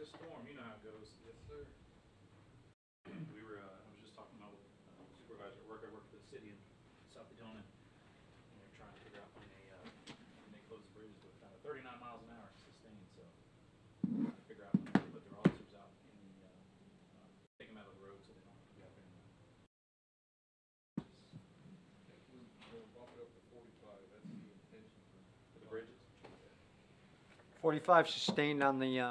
storm, you know how it goes. Yes, sir. I was just talking about supervisor at work. I work for the city in South Daytona, and they're trying to figure out when they close the bridges with 39 miles an hour sustained. So trying to figure out when they put their officers out in the take them out of the road so they don't have to be out there. We'll bump it up to 45. That's the intention For the bridges. 45 sustained on the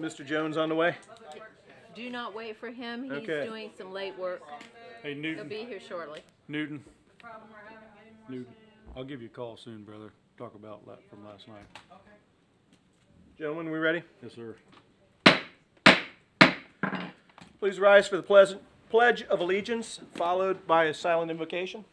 Mr. Jones on the way? Do not wait for him. He's Okay. doing some late work. Hey, He'll Newton. be here shortly. Newton. Newton. I'll give you a call soon, brother. Talk about that from last night. Gentlemen, we ready? Yes, sir. Please rise for the Pledge of Allegiance, followed by a silent invocation.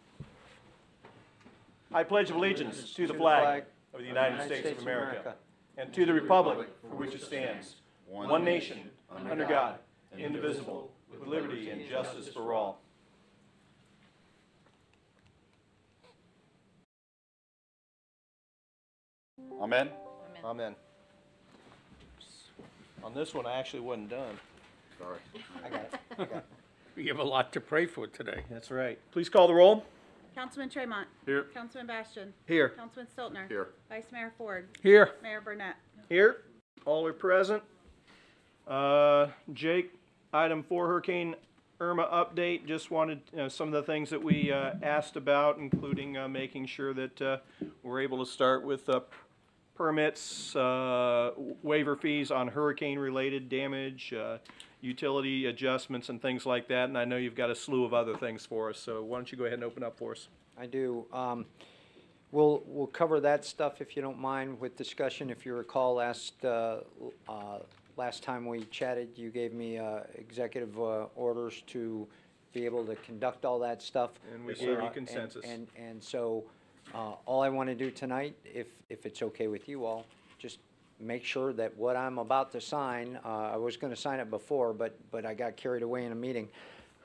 I pledge allegiance to the flag of the United States of America and to the republic for which it stands, one nation, under God, indivisible, with liberty and justice for all. Amen. Amen. On this one, I actually wasn't done. Sorry. I got it. We have a lot to pray for today. That's right. Please call the roll. Councilman Tremont. Here. Councilman Bastian. Here. Councilman Stiltner. Here. Vice Mayor Ford. Here. Mayor Burnett. Here. All are present. Jake, item 4, Hurricane Irma update. Just wanted some of the things that we asked about, including making sure that we're able to start with permits, waiver fees on hurricane-related damage, utility adjustments and things like that. And I know you've got a slew of other things for us, so why don't you go ahead and open up for us? I do. We'll cover that stuff if you don't mind with discussion. If you recall last time we chatted, you gave me executive orders to be able to conduct all that stuff. And we gave you consensus. And so all I want to do tonight, if it's okay with you all, just make sure that what I'm about to sign, I was going to sign it before, but I got carried away in a meeting.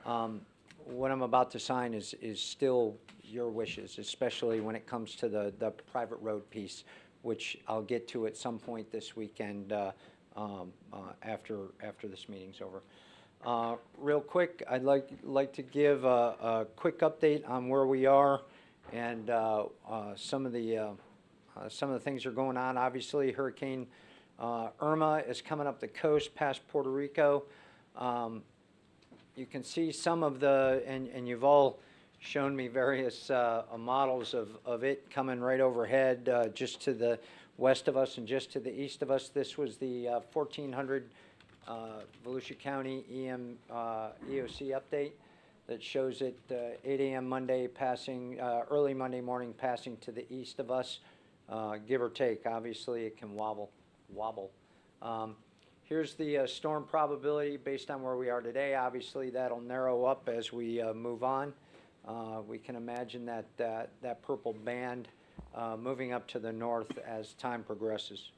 What I'm about to sign is still your wishes, especially when it comes to the private road piece, which I'll get to at some point this weekend after this meeting's over. Real quick, I'd like to give a quick update on where we are and some of the things that are going on. Obviously, Hurricane Irma is coming up the coast past Puerto Rico. You can see some of and you've all shown me various models of it coming right overhead just to the west of us and just to the east of us. This was the 1400 Volusia County EOC update that shows it 8 a.m. Monday passing, early Monday morning passing to the east of us, give or take. Obviously, it can wobble. Here's the storm probability based on where we are today. Obviously, that'll narrow up as we move on. We can imagine that purple band moving up to the north as time progresses.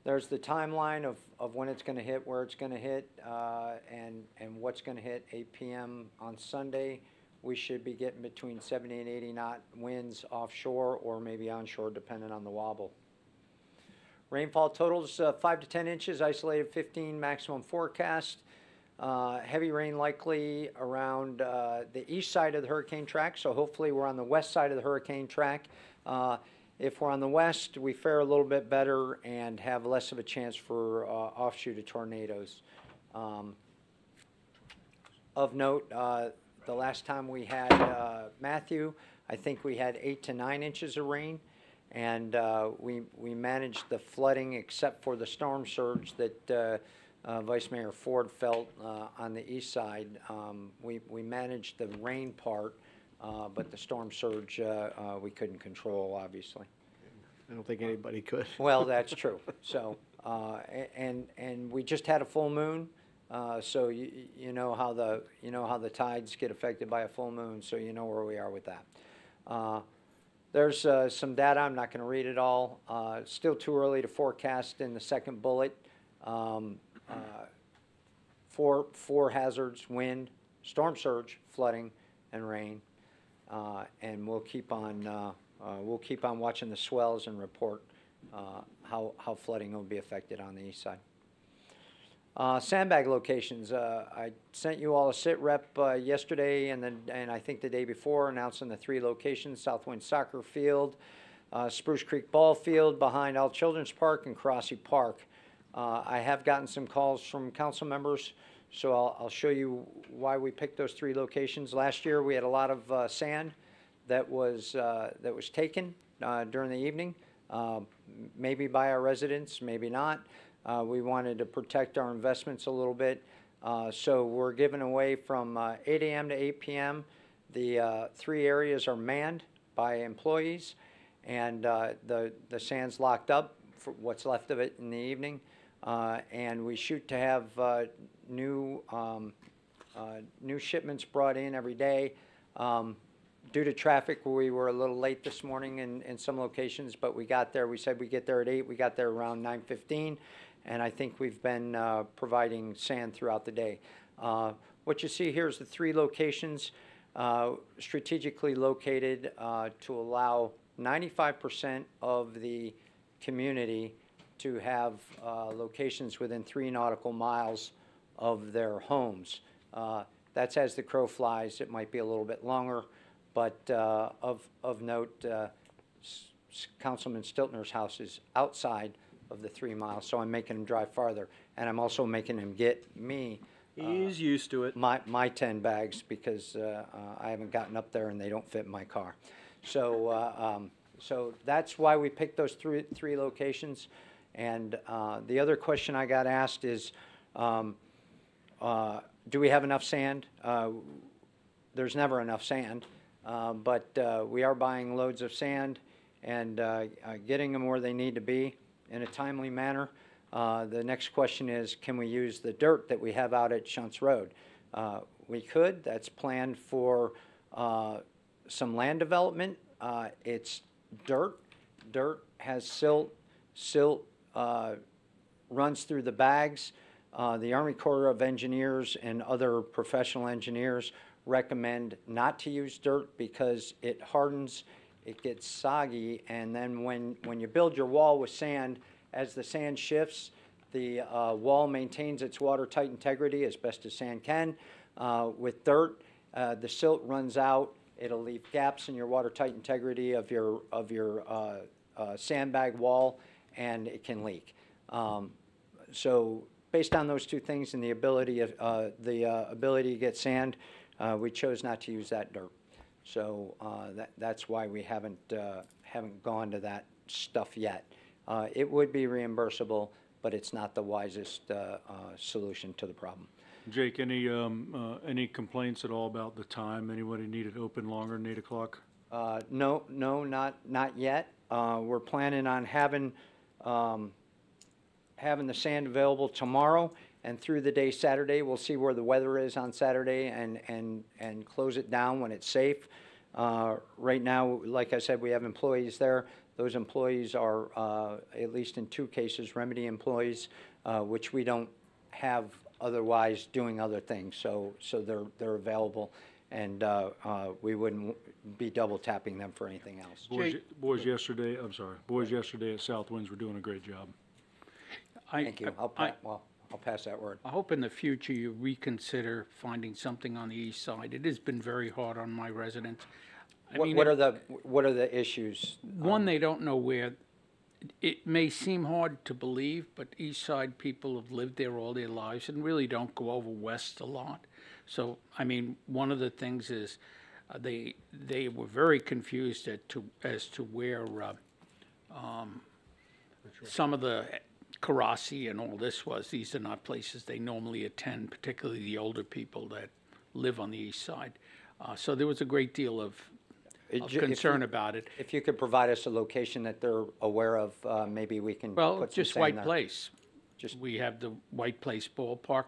There's the timeline of when it's going to hit, where it's going to hit, and what's going to hit. 8 p.m. on Sunday, we should be getting between 70 and 80 knot winds offshore or maybe onshore, depending on the wobble. Rainfall totals 5 to 10 inches, isolated 15 maximum forecast. Heavy rain likely around the east side of the hurricane track, so hopefully we're on the west side of the hurricane track. If we're on the west, we fare a little bit better and have less of a chance for offshoot of tornadoes. Of note, the last time we had Matthew, I think we had 8 to 9 inches of rain, and we managed the flooding except for the storm surge that Vice Mayor Ford felt on the east side. We managed the rain part, but the storm surge we couldn't control, obviously. I don't think anybody could. Well, that's true. So, and we just had a full moon, so you know how the tides get affected by a full moon, so you know where we are with that. There's some data. I'm not going to read it all. Still too early to forecast in the second bullet. Four hazards: wind, storm surge, flooding, and rain. And we'll keep on watching the swells and report how flooding will be affected on the east side. Sandbag locations. I sent you all a sit rep yesterday and I think the day before, announcing the 3 locations: Southwind Soccer Field, Spruce Creek Ball Field behind All Children's Park, and Crossy Park. I have gotten some calls from council members, so I'll show you why we picked those 3 locations. Last year we had a lot of sand that was taken during the evening. maybe by our residents, maybe not. We wanted to protect our investments a little bit. So we're giving away from 8 a.m. to 8 p.m. The 3 areas are manned by employees, and the sand's locked up for what's left of it in the evening. And we shoot to have new shipments brought in every day. Due to traffic, we were a little late this morning in some locations, but we got there. We said we'd get there at 8. We got there around 9:15, and I think we've been providing sand throughout the day. What you see here is the 3 locations strategically located to allow 95% of the community to have locations within 3 nautical miles of their homes. That's as the crow flies. It might be a little bit longer, but of note, Councilman Stiltner's house is outside of the 3 miles, so I'm making him drive farther, and I'm also making him get me He's used to it. my 10 bags because I haven't gotten up there and they don't fit in my car. So so that's why we picked those three locations. And the other question I got asked is, do we have enough sand? There's never enough sand, but we are buying loads of sand and getting them where they need to be in a timely manner. The next question is, can we use the dirt that we have out at Shunts Road? We could. That's planned for some land development. It's dirt. Dirt has silt. Silt runs through the bags. The Army Corps of Engineers and other professional engineers recommend not to use dirt because it hardens, it gets soggy, and then when you build your wall with sand, as the sand shifts, the wall maintains its watertight integrity as best as sand can. With dirt, the silt runs out. It'll leave gaps in your watertight integrity of your sandbag wall, and it can leak. So based on those two things and the ability to get sand, we chose not to use that dirt. So that's why we haven't gone to that stuff yet. It would be reimbursable, but it's not the wisest solution to the problem. Jake, any complaints at all about the time? Anybody need it open longer than 8 o'clock? No, not yet. We're planning on having the sand available tomorrow and through the day Saturday. We'll see where the weather is on Saturday and close it down when it's safe. Right now, like I said, we have employees there. Those employees are, at least in 2 cases, remedy employees, which we don't have otherwise doing other things. So they're available, and we wouldn't be double tapping them for anything else. Boys yesterday at Southwinds were doing a great job. Thank you. I'll pass that word. I hope in the future you reconsider finding something on the east side. It has been very hard on my residents. What are the issues? One, they don't know where. It may seem hard to believe, but east side people have lived there all their lives and really don't go over west a lot. So, I mean, one of the things is they were very confused as to where some of the Karasi and all this was. These are not places they normally attend, particularly the older people that live on the east side. So there was a great deal of concern about it. If you could provide us a location that they're aware of, maybe we can Well, put some just sand White there. Place. Just We have the White Place ballpark,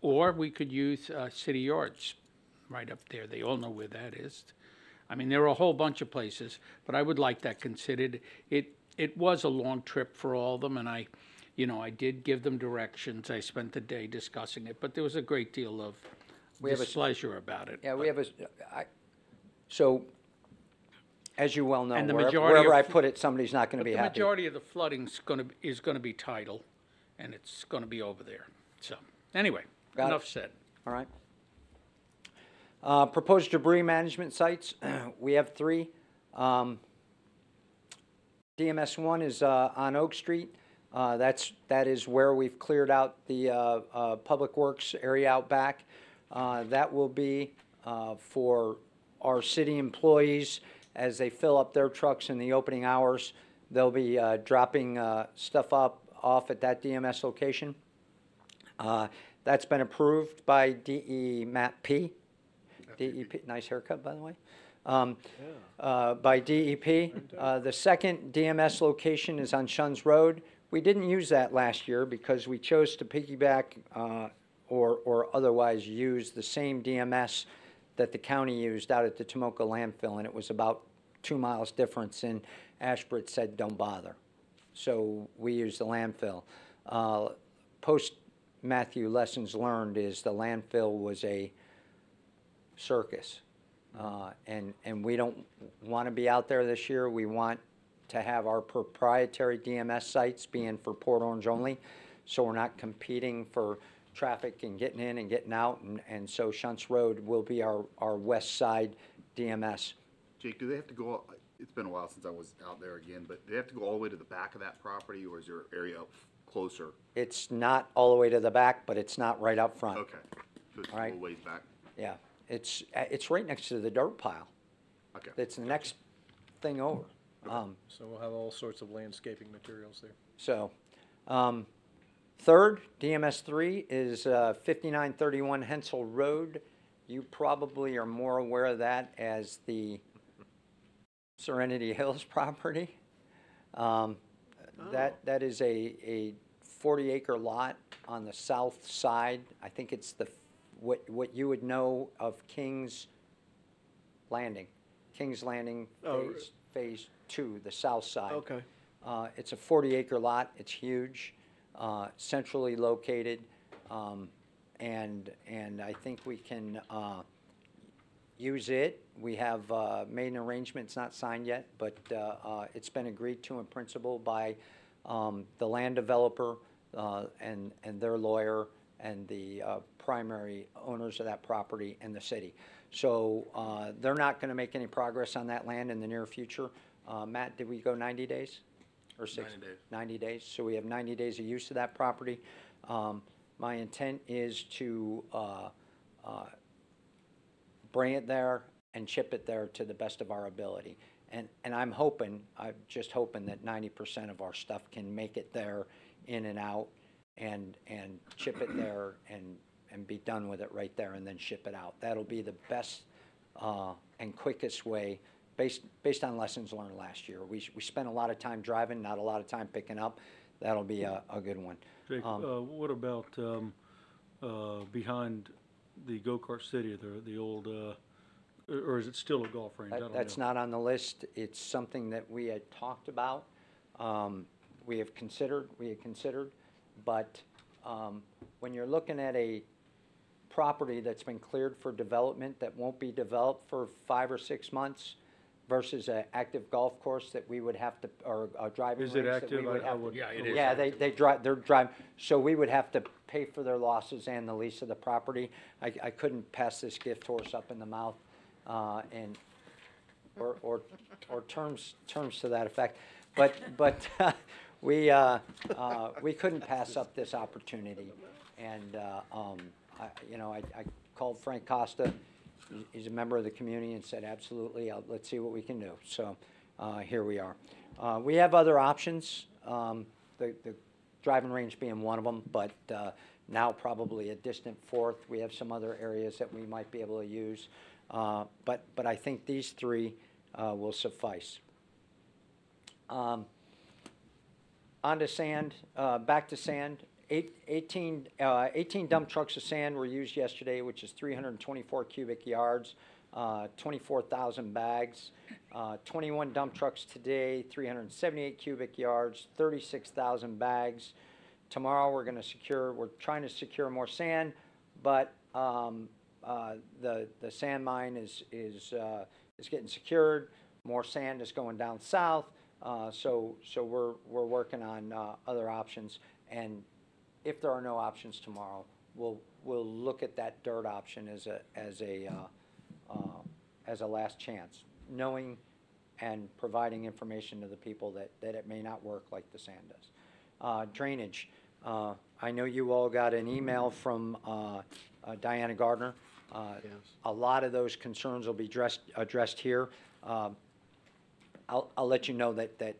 or we could use City Yards right up there. They all know where that is. I mean, there are a whole bunch of places, but I would like that considered. It was a long trip for all of them, and I did give them directions. I spent the day discussing it, but there was a great deal of displeasure about it. Yeah, we have so, as you well know, And the wherever I put it, somebody's not going to But be the happy. majority of the flooding is going to be tidal, and it's going to be over there. So, anyway, Got it. enough said. All right. Proposed debris management sites, we have 3. DMS 1 is on Oak Street. That is where we've cleared out the Public Works area out back. That will be for our city employees as they fill up their trucks in the opening hours. They'll be dropping stuff off at that DMS location. That's been approved by DEP. DEP, nice haircut, by the way. By DEP. The second DMS location is on Shuns Road. We didn't use that last year because we chose to piggyback or otherwise use the same DMS that the county used out at the Tomoka landfill, and it was about 2 miles difference, and Ashbridge said, don't bother. So we used the landfill. Post-Matthew lessons learned is the landfill was a circus. And we don't want to be out there this year. We want to have our proprietary DMS sites being for Port Orange only, so we're not competing for traffic and getting in and getting out, and so Shuntz Road will be our west side DMS. Jake, do they have to go, it's been a while since I was out there again, but do they have to go all the way to the back of that property, or is there area up closer? It's not all the way to the back, but it's not right up front. Okay, so it's a All right. little ways back. Yeah, it's right next to the dirt pile. Okay. It's the next thing over. So we'll have all sorts of landscaping materials there. So, third, DMS 3 is 5931 Hensel Road. You probably are more aware of that as the Serenity Hills property. That is a 40-acre lot on the south side. I think it's what you would know of King's Landing. King's Landing phase 2, the south side. Okay. It's a 40-acre lot. It's huge, centrally located, and I think we can use it. We have made an arrangement. It's not signed yet, but it's been agreed to in principle by the land developer and their lawyer and the primary owners of that property and the city. So they're not going to make any progress on that land in the near future. Matt, did we go 90 days or 60? 90 days. 90 days. So we have 90 days of use of that property. My intent is to bring it there and chip it there to the best of our ability. And I'm just hoping that 90% of our stuff can make it there in and out and chip it there and be done with it right there and then ship it out. That'll be the best and quickest way based on lessons learned last year. We spent a lot of time driving, not a lot of time picking up. That'll be a good one. Jake, what about behind the Go-Kart City, the old, or is it still a golf range? I don't That's know. not on the list. It's something that we had talked about. We had considered, but when you're looking at a property that's been cleared for development that won't be developed for 5 or 6 months versus an active golf course that we would have to, or a driving Is range it that active? we would I have. would- Yeah, it is. Yeah, they're driving, so we would have to pay for their losses and the lease of the property. I couldn't pass this gift horse up in the mouth, or terms to that effect. But we couldn't pass up this opportunity. And, I called Frank Costa. He's a member of the community and said, absolutely, let's see what we can do. So here we are. We have other options, the driving range being one of them, but now probably a distant fourth. We have some other areas that we might be able to use. But I think these three will suffice. On to sand, back to sand. 18 dump trucks of sand were used yesterday, which is 324 cubic yards, 24,000 bags. 21 dump trucks today, 378 cubic yards, 36,000 bags. Tomorrow we're trying to secure more sand, but the sand mine is getting secured. More sand is going down south, so we're working on other options. And if there are no options tomorrow, we'll look at that dirt option as a last chance, knowing and providing information to the people that it may not work like the sand does. Drainage. I know you all got an email from Diana Gardner. Yes. A lot of those concerns will be addressed here. I'll let you know that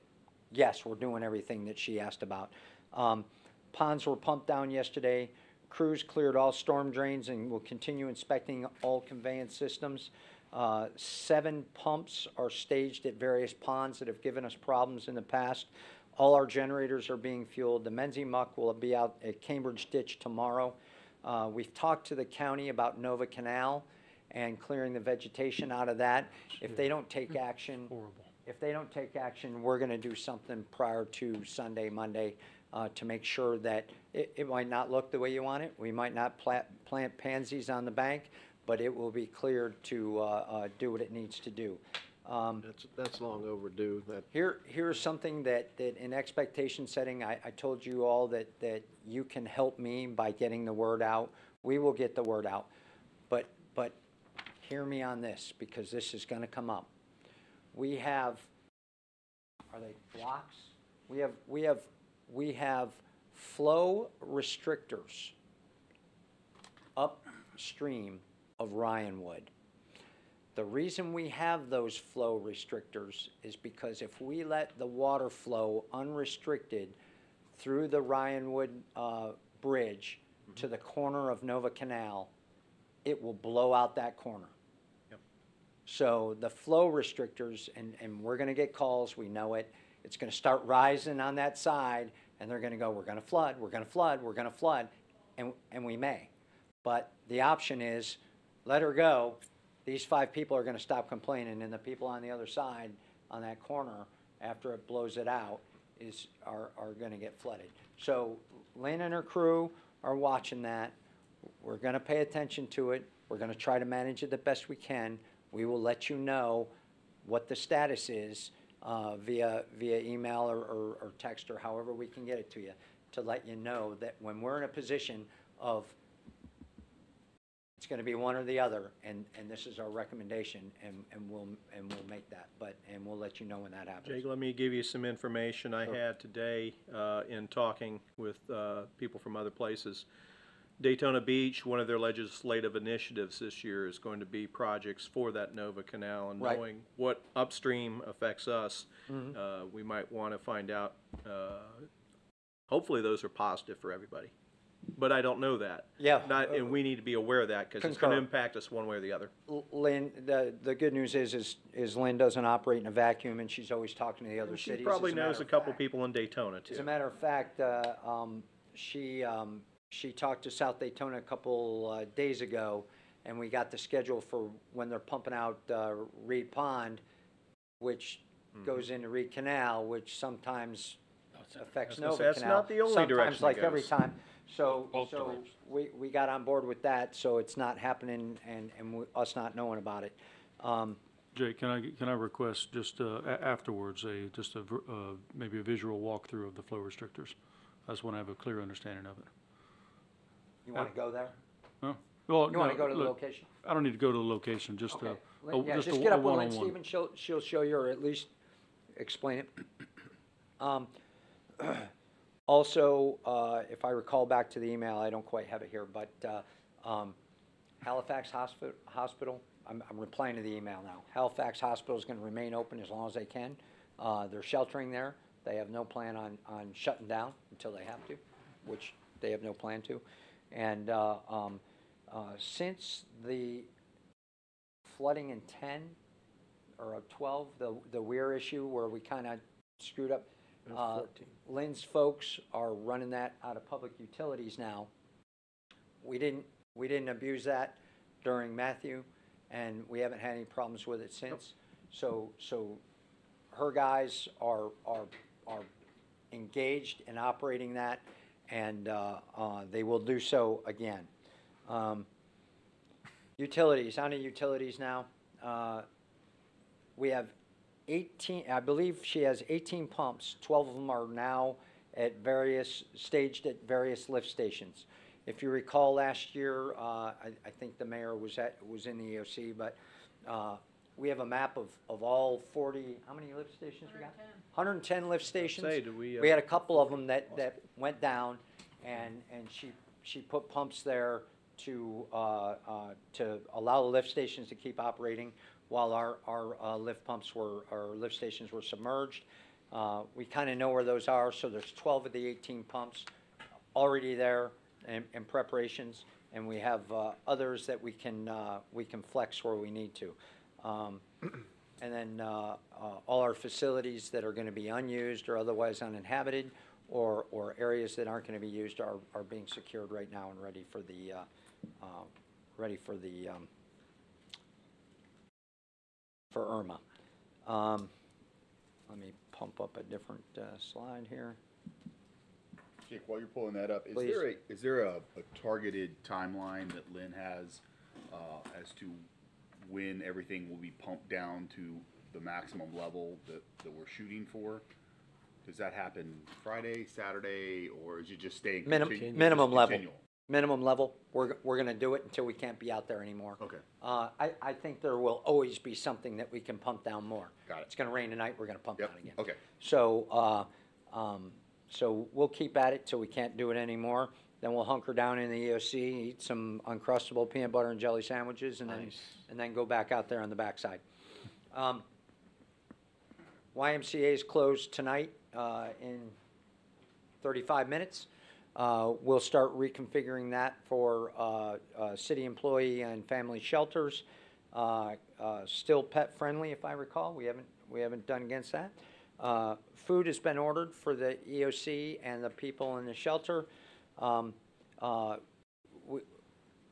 yes, we're doing everything that she asked about. Ponds were pumped down yesterday. Crews cleared all storm drains and will continue inspecting all conveyance systems. 7 pumps are staged at various ponds that have given us problems in the past. All our generators are being fueled. The Menzie Muck will be out at Cambridge Ditch tomorrow. We've talked to the county about Nova Canal and clearing the vegetation out of that. If they don't take action, if they don't take action, we're gonna do something prior to Sunday, Monday, to make sure that it might not look the way you want it. We might not plant pansies on the bank, but it will be cleared to do what it needs to do. That's long overdue. Here's something that in expectation setting, I told you all that you can help me by getting the word out. We will get the word out. But hear me on this, because this is gonna come up. We have, are they blocks? We have flow restrictors upstream of Ryanwood. The reason we have those flow restrictors is because if we let the water flow unrestricted through the Ryanwood bridge to the corner of Nova Canal, it will blow out that corner. Yep. So the flow restrictors, and we're gonna get calls, we know it, it's gonna start rising on that side, and they're gonna go, we're gonna flood, we're gonna flood, we're gonna flood, and we may. But the option is, let her go. These 5 people are gonna stop complaining, and the people on the other side, on that corner, after it blows it out, are gonna get flooded. So Lynn and her crew are watching that. We're gonna pay attention to it. We're gonna try to manage it the best we can. We will let you know what the status is via email or text or however we can get it to you, to let you know that when we're in a position of it's going to be one or the other, and this is our recommendation, and we'll make that, and we'll let you know when that happens. Jake, let me give you some information I had today in talking with people from other places. Daytona Beach, one of their legislative initiatives this year is going to be projects for that Nova Canal, and Right. knowing what upstream affects us, we might want to find out, hopefully those are positive for everybody. But I don't know that. Yeah. And we need to be aware of that, because it's going to impact us one way or the other. Lynn, the good news is Lynn doesn't operate in a vacuum, and she's always talking to the other She cities. probably As a matter knows a of couple fact- people in Daytona, too. As a matter of fact, she talked to South Daytona a couple days ago, and we got the schedule for when they're pumping out Reed Pond, which goes into Reed Canal, which sometimes affects I was gonna Nova say, that's Canal. not the only Sometimes, direction it like every goes. time. So Both directions. we got on board with that, so it's not happening and us not knowing about it. Jay, can I request just afterwards, maybe a visual walkthrough of the flow restrictors? I just want to have a clear understanding of it. You want to go there? Huh? Well, You want to no, go to the look, location? I don't need to go to the location, just Okay. a Yeah, just just a get up with Lynn one-on-one. Stevens, she'll show you, or at least explain it. Also, if I recall back to the email, I don't quite have it here, but Halifax Hospital, I'm replying to the email now. Halifax Hospital is going to remain open as long as they can. They're sheltering there. They have no plan on shutting down until they have to, which they have no plan to. And since the flooding in 10 or 12, the Weir issue where we kind of screwed up, 14. Lynn's folks are running that out of public utilities now. We didn't abuse that during Matthew, and we haven't had any problems with it since. So her guys are engaged in operating that, and they will do so again. Utilities, on the utilities now, we have 18, I believe she has 18 pumps. 12 of them are now staged at various lift stations. If you recall last year, I think the mayor was in the EOC, but we have a map of all 40, how many lift stations we got? 110 lift stations. Say, do we We had a couple of them that went down, and she put pumps there to allow the lift stations to keep operating while our lift stations were submerged. We kind of know where those are, so there's 12 of the 18 pumps already there in preparations, and we have others that we can flex where we need to. And then all our facilities that are going to be unused or otherwise uninhabited, or areas that aren't going to be used are being secured right now and ready for the for Irma. Let me pump up a different slide here. Jake, while you're pulling that up, Please. is there a targeted timeline that Lynn has as to when everything will be pumped down to the maximum level that we're shooting for? Does that happen Friday, Saturday, or is it just staying Minimum level. continual? Minimum level. We're going to do it until we can't be out there anymore. Okay. I think there will always be something that we can pump down more. Got it. It's going to rain tonight. We're going to pump Yep. down again. Okay. So so we'll keep at it till we can't do it anymore. Then we'll hunker down in the EOC, eat some Uncrustable peanut butter and jelly sandwiches, and then go back out there on the backside. YMCA is closed tonight in 35 minutes. We'll start reconfiguring that for city employee and family shelters. Still pet friendly, if I recall. We haven't done against that. Food has been ordered for the EOC and the people in the shelter.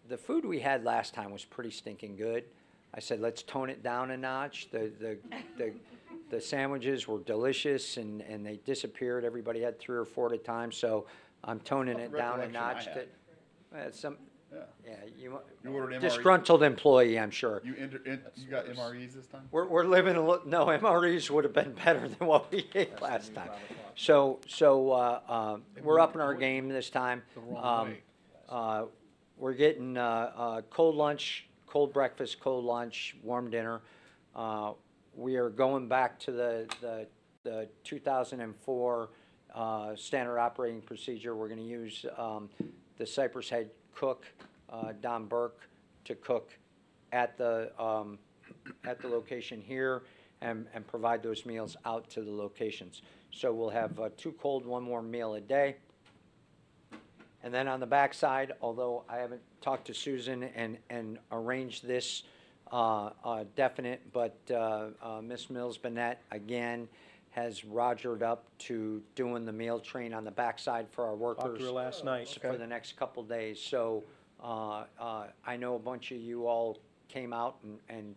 The food we had last time was pretty stinking good. I said, let's tone it down a notch. The sandwiches were delicious, and they disappeared. Everybody had 3 or 4 at a time, so I'm toning it down a notch. You ordered MRE? disgruntled employee, I'm sure. You got MREs this time? We're living no, MREs would have been better than what we ate last time. So we're upping our game this time. We're getting cold lunch, cold breakfast, cold lunch, warm dinner. We are going back to the 2004 standard operating procedure. We're going to use the Cypress Head cook, Don Burke, to cook at the location here and provide those meals out to the locations. So we'll have 2 cold, 1 warm meal a day. And then on the backside, although I haven't talked to Susan and arranged this definite, but Miss Mills Bennett again has rogered up to doing the meal train on the backside for our workers. Talked to her last night. For the next couple days. So I know a bunch of you all came out and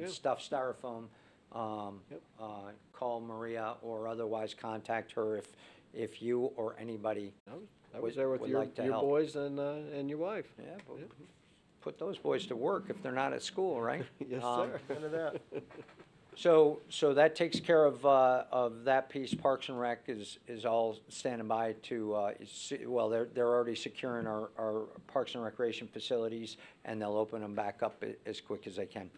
stuffed styrofoam. Call Maria or otherwise contact her if you or anybody I was there with would your like to help. boys and your wife. Yeah, but put those boys to work if they're not at school, right? Yes, sir. None of that. So that takes care of that piece. Parks and Rec is all standing by to, well, they're already securing our Parks and Recreation facilities, and they'll open them back up as quick as they can.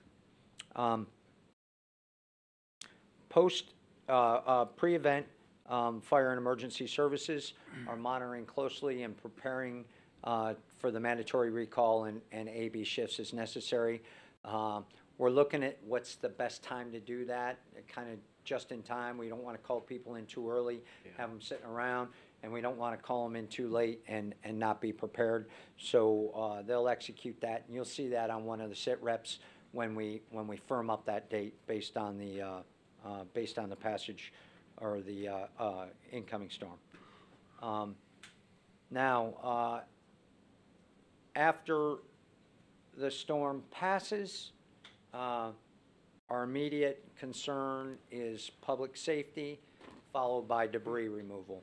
Pre-event, Fire and Emergency Services are monitoring closely and preparing for the mandatory recall and AB shifts as necessary. We're looking at what's the best time to do that, kind of just in time. We don't want to call people in too early, have them sitting around, and we don't want to call them in too late and not be prepared. So they'll execute that, and you'll see that on one of the sit reps when we firm up that date based on the passage or the incoming storm. Now, after the storm passes, our immediate concern is public safety, followed by debris removal.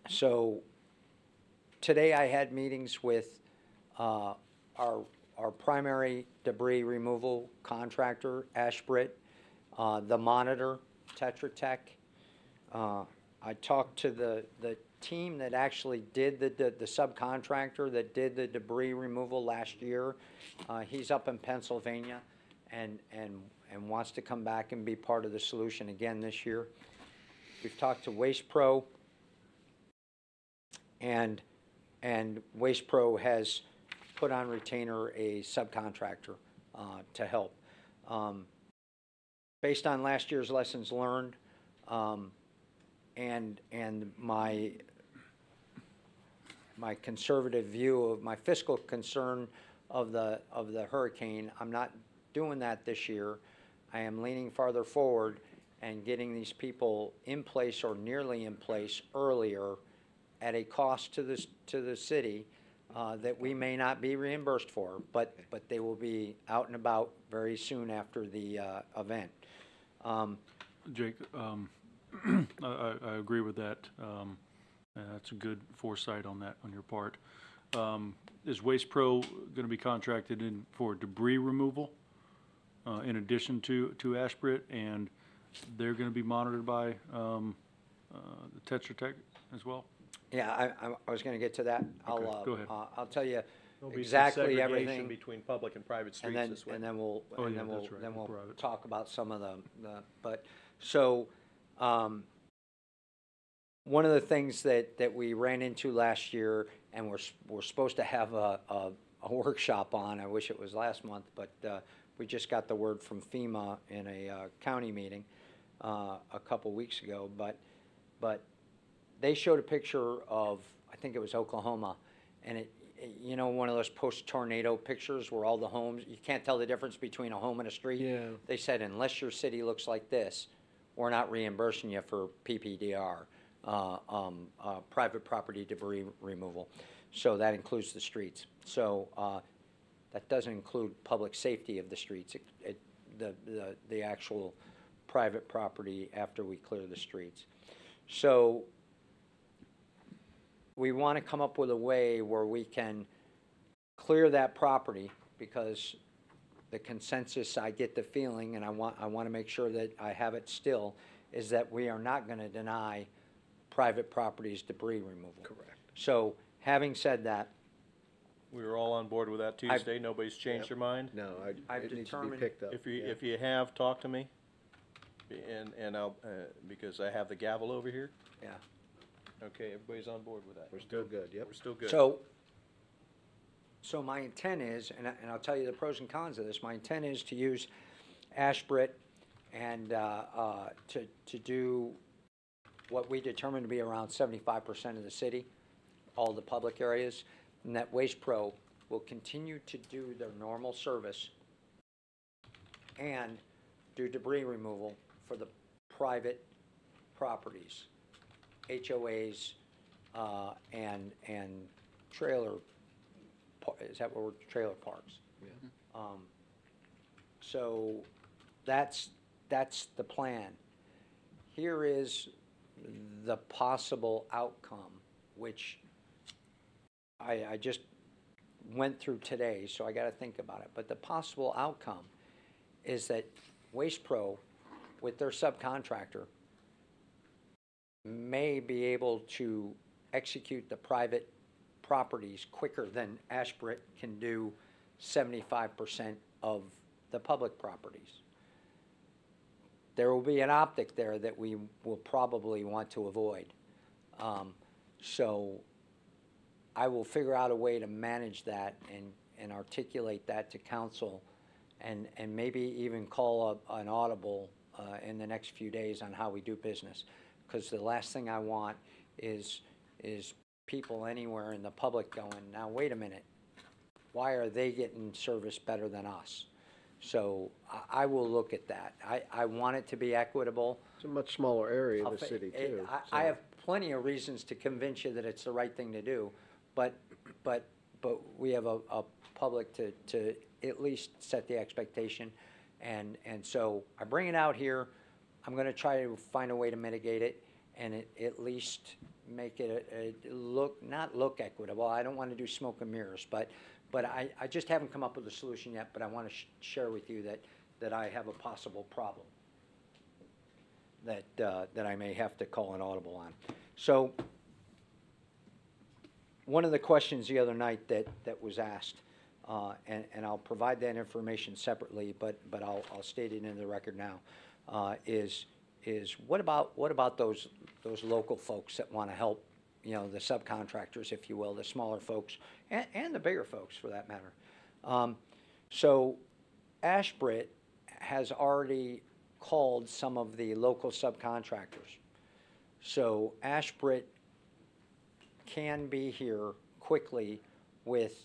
So today I had meetings with our primary debris removal contractor, Ashbrit, the Monitor, Tetra Tech. I talked to the team that actually did the subcontractor that did the debris removal last year. He's up in Pennsylvania and wants to come back and be part of the solution again this year. We've talked to Waste Pro, and Waste Pro has put on retainer a subcontractor to help. Based on last year's lessons learned, And my conservative view of my fiscal concern of the hurricane, I'm not doing that this year. I am leaning farther forward and getting these people in place or nearly in place earlier at a cost to the city that we may not be reimbursed for, but they will be out and about very soon after the event. Jake, I agree with that. That's a good foresight on that on your part. Is Waste Pro going to be contracted in for debris removal in addition to Ashbrit, and they're going to be monitored by the Tetra Tech as well? Yeah, I was going to get to that. Okay, go ahead. I'll tell you There'll be some exactly segregation everything. between public and private And streets then, this way. and then we'll, Oh, and yeah, then we'll, that's right, then we'll private. talk about some of but, so, one of the things that we ran into last year, and we're supposed to have a workshop on, I wish it was last month, but, we just got the word from FEMA in a, county meeting, a couple weeks ago, but they showed a picture of, I think it was Oklahoma, and you know, one of those post-tornado pictures where all the homes, you can't tell the difference between a home and a street? Yeah. They said, unless your city looks like this, we're not reimbursing you for PPDR, private property debris removal. So that includes the streets. So that doesn't include public safety of the streets, the actual private property after we clear the streets. So we want to come up with a way where we can clear that property, because the consensus, I get the feeling, and I want to make sure that I have it still, is that we are not going to deny private properties debris removal. Correct. So having said that, We were all on board with that Tuesday. Nobody's changed their mind. No, I've it needs to be determined- picked up. If you have, talk to me. And I'll, because I have the gavel over here. yeah. Okay, everybody's on board with that. We're still good, yep. We're still good. So my intent is, and I'll tell you the pros and cons of this, my intent is to use Ashbrit and to do what we determined to be around 75% of the city, all the public areas, and that Waste Pro will continue to do their normal service and do debris removal for the private properties, HOAs, and trailer, is that what we're, trailer parks? Yeah. So that's the plan. Here is the possible outcome, which I just went through today, so I got to think about it. But the possible outcome is that Waste Pro, with their subcontractor, may be able to execute the private properties quicker than Ashbrit can do 75% of the public properties. There will be an optic there that we will probably want to avoid. So I will figure out a way to manage that and articulate that to council, and maybe even call an audible in the next few days on how we do business. Because the last thing I want is people anywhere in the public going, now wait a minute, why are they getting service better than us? So I will look at that. I want it to be equitable. It's a much smaller area of I'll the fa- city it- too. I so- have plenty of reasons to convince you that it's the right thing to do, but we have a public to at least set the expectation, and so I bring it out here. I'm going to try to find a way to mitigate it, and at least make it not look equitable. I don't want to do smoke and mirrors, but I just haven't come up with a solution yet. But I want to share with you that I have a possible problem that I may have to call an audible on. So one of the questions the other night that was asked, and I'll provide that information separately, but I'll state it in the record now, is what about those local folks that want to help, you know, the subcontractors, if you will, the smaller folks, and the bigger folks for that matter. So Ashbrit has already called some of the local subcontractors. So Ashbrit can be here quickly with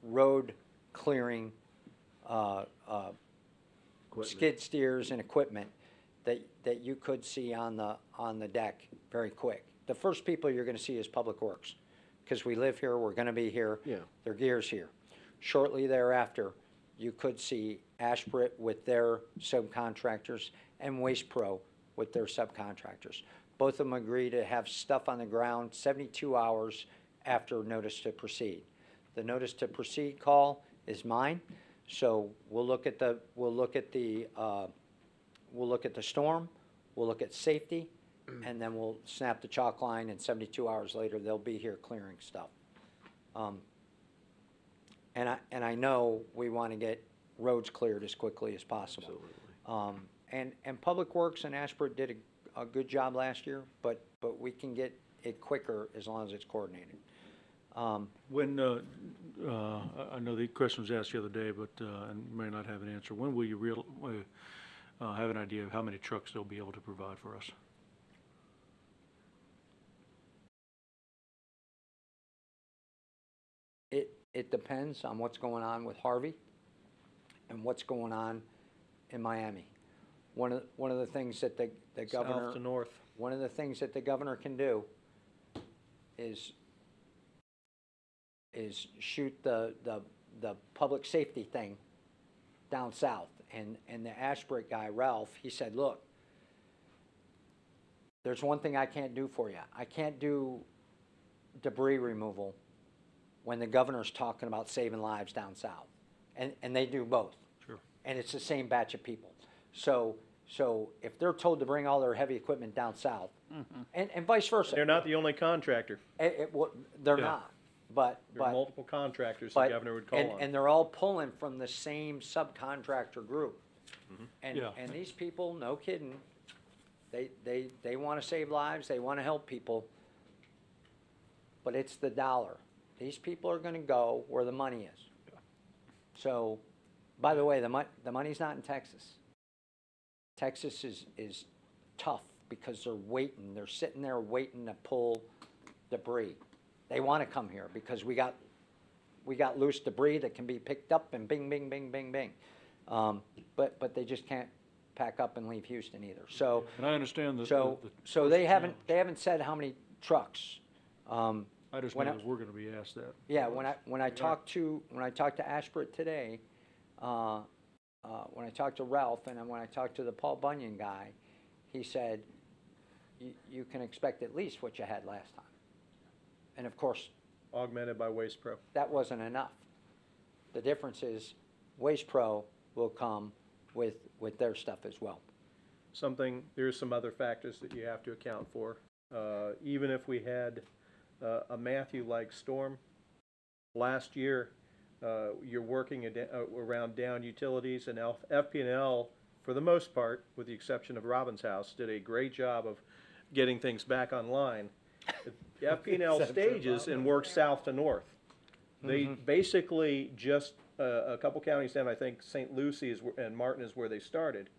road clearing, skid steers and equipment that you could see on the deck very quick. The first people you're gonna see is Public Works, because we live here, we're gonna be here. Yeah. Their gear's here. Shortly thereafter, you could see Ashbrit with their subcontractors and Waste Pro with their subcontractors. Both of them agree to have stuff on the ground 72 hours after notice to proceed. The notice to proceed call is mine, so we'll look at the storm, we'll look at safety, and then we'll snap the chalk line, and 72 hours later, they'll be here clearing stuff. And I know we want to get roads cleared as quickly as possible. And Public Works and Ashburt did a good job last year, but we can get it quicker as long as it's coordinated. When, I know the question was asked the other day, but, and may not have an answer. When will you have an idea of how many trucks they'll be able to provide for us? It depends on what's going on with Harvey and what's going on in Miami. One of the things that the governor. South to north. One of the things that the governor can do is shoot the public safety thing down south. And the Ashbrit guy, Ralph, he said, look, there's one thing I can't do for you. I can't do debris removal when the governor's talking about saving lives down south. And they do both. Sure. And it's the same batch of people. So if they're told to bring all their heavy equipment down south, and vice versa. They're not the only contractor. They're not. But There are multiple contractors the but- governor would call on. And they're all pulling from the same subcontractor group. And Yeah. and these people, no kidding, they want to save lives, they want to help people, but it's the dollar. These people are going to go where the money is. So, by the way, the money's not in Texas. Texas is tough because they're sitting there waiting to pull debris. They want to come here because we got loose debris that can be picked up and bing, bing, bing, bing, bing. But they just can't pack up and leave Houston either. So And I understand so they haven't said how many trucks. I just when know that we're gonna be asked that. Yeah, when I talked to Ashburt today, when I talked to Ralph and when I talked to the Paul Bunyan guy, he said, you can expect at least what you had last time. And of course, Augmented by Waste Pro. that wasn't enough. The difference is Waste Pro will come with their stuff as well. There's some other factors that you have to account for. Even if we had a Matthew-like storm, last year, you're working around down utilities, and FP&L, for the most part, with the exception of Robbins House, did a great job of getting things back online. The FP&L stages and works south to north. They basically just, a couple counties down, I think St. Lucie and Martin is where they started.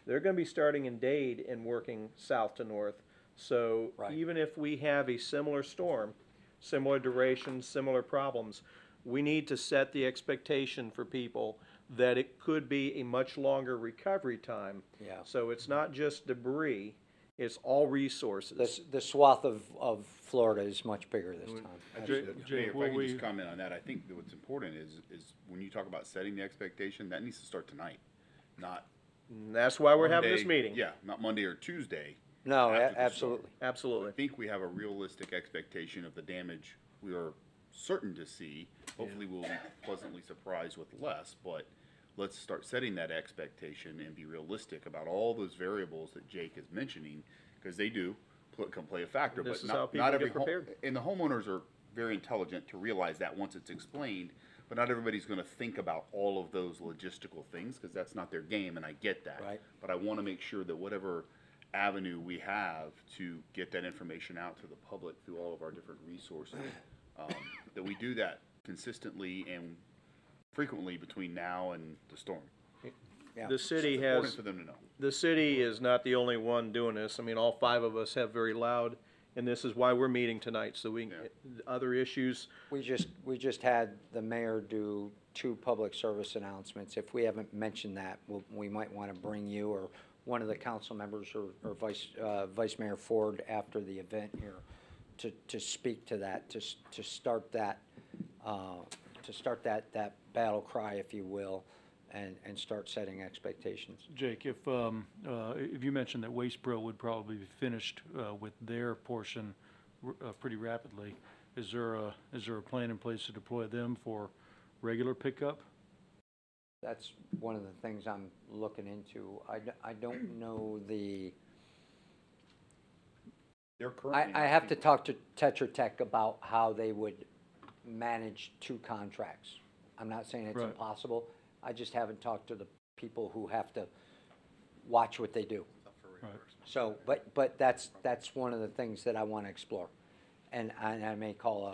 They're going to be starting in Dade and working south to north. So even if we have a similar storm, similar duration, similar problems, we need to set the expectation for people that it could be a much longer recovery time. Yeah. So it's not just debris, it's all resources. The swath of Florida is much bigger this time. Jay, Mayor, if will I could we- just comment on that, I think that what's important is when you talk about setting the expectation, that needs to start tonight, not And that's why we're having this Monday- meeting. Yeah, not Monday or Tuesday. No, after the storm. absolutely. Absolutely. I think we have a realistic expectation of the damage we are certain to see. Hopefully we'll be pleasantly surprised with less, but let's start setting that expectation and be realistic about all those variables that Jake is mentioning, because they do can play a factor. This But is how not people every get prepared. and the homeowners are very intelligent to realize that once it's explained, but not everybody's going to think about all of those logistical things, because that's not their game, and I get that. Right. But I want to make sure that whatever avenue we have to get that information out to the public through all of our different resources, that we do that consistently and frequently between now and the storm. Yeah. the city It's important has, for them to know. the city is not the only one doing this. I mean, all five of us have very loud, and this is why we're meeting tonight, so we, other issues. We just had the mayor do 2 public service announcements. If we haven't mentioned that, we might want to bring you or one of the council members or Vice Mayor Ford after the event here to speak to that, to start that, that battle cry, if you will, and start setting expectations. Jake, if you mentioned that Waste Pro would probably be finished with their portion pretty rapidly, is there a plan in place to deploy them for regular pickup? That's one of the things I'm looking into. I don't know They're currently. I have to talk to Tetra Tech about how they would manage 2 contracts. I'm not saying it's Right. impossible. I just haven't talked to the people who have to watch what they do. Right. So, but that's one of the things that I want to explore. And I may call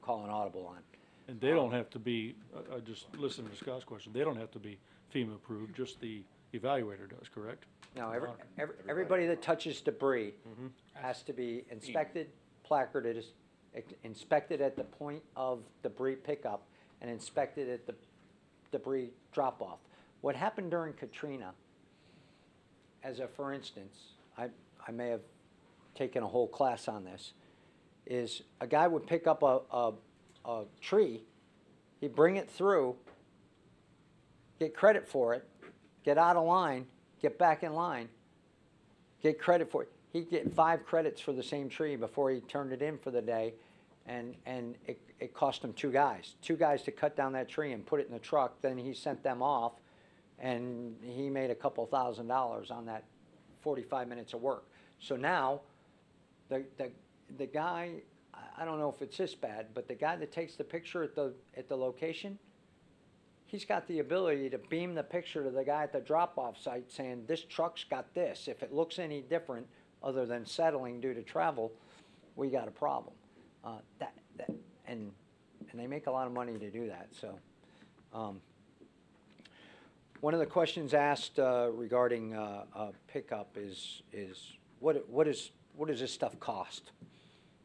call an audible on. And they don't have to be, I just listened to Scott's question, they don't have to be FEMA approved, just the evaluator does, correct? No, everybody that touches debris has to be inspected, placarded, inspected at the point of debris pickup, and inspected at the debris drop-off. What happened during Katrina, as a for instance, I may have taken a whole class on this, is a guy would pick up a tree, he'd bring it through, get credit for it, get out of line, get back in line, get credit for it. He'd get 5 credits for the same tree before he turned it in for the day, and it cost him 2 guys. 2 guys to cut down that tree and put it in the truck, then he sent them off, and he made a couple $1,000s on that 45 minutes of work. So now, the guy, I don't know if it's this bad, but the guy that takes the picture at the location, he's got the ability to beam the picture to the guy at the drop-off site saying, this truck's got this. If it looks any different, other than settling due to travel, we got a problem. And they make a lot of money to do that. So, one of the questions asked regarding pickup is what does this stuff cost?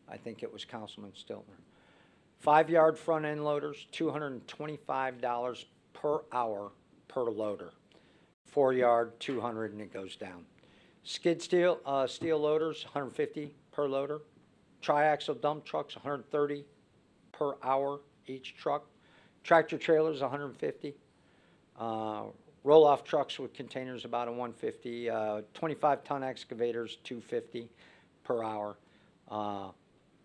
I think it was Councilman Stiltner. 5-yard front end loaders, $225 per hour per loader. 4-yard, $200, and it goes down. Skid steel loaders, $150 per loader. Triaxle dump trucks, $130 per hour each truck. Tractor trailers, $150. Roll-off trucks with containers, about a $150. 25-ton excavators, $250 per hour.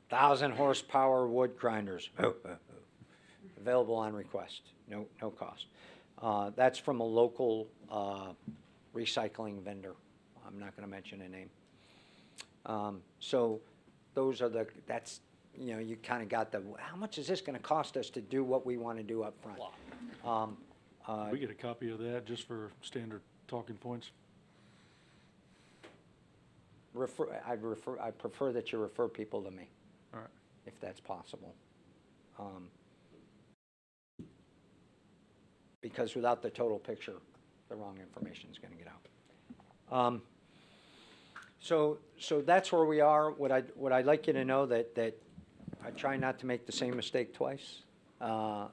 1,000 horsepower wood grinders, available on request, no cost. That's from a local recycling vendor. I'm not going to mention a name. So those are that's, you kind of got how much is this going to cost us to do what we want to do up front? We get a copy of that just for standard talking points. I prefer that you refer people to me. All right. If that's possible. Because without the total picture, the wrong information is going to get out. So that's where we are. What I'd like you to know that I try not to make the same mistake twice. I'm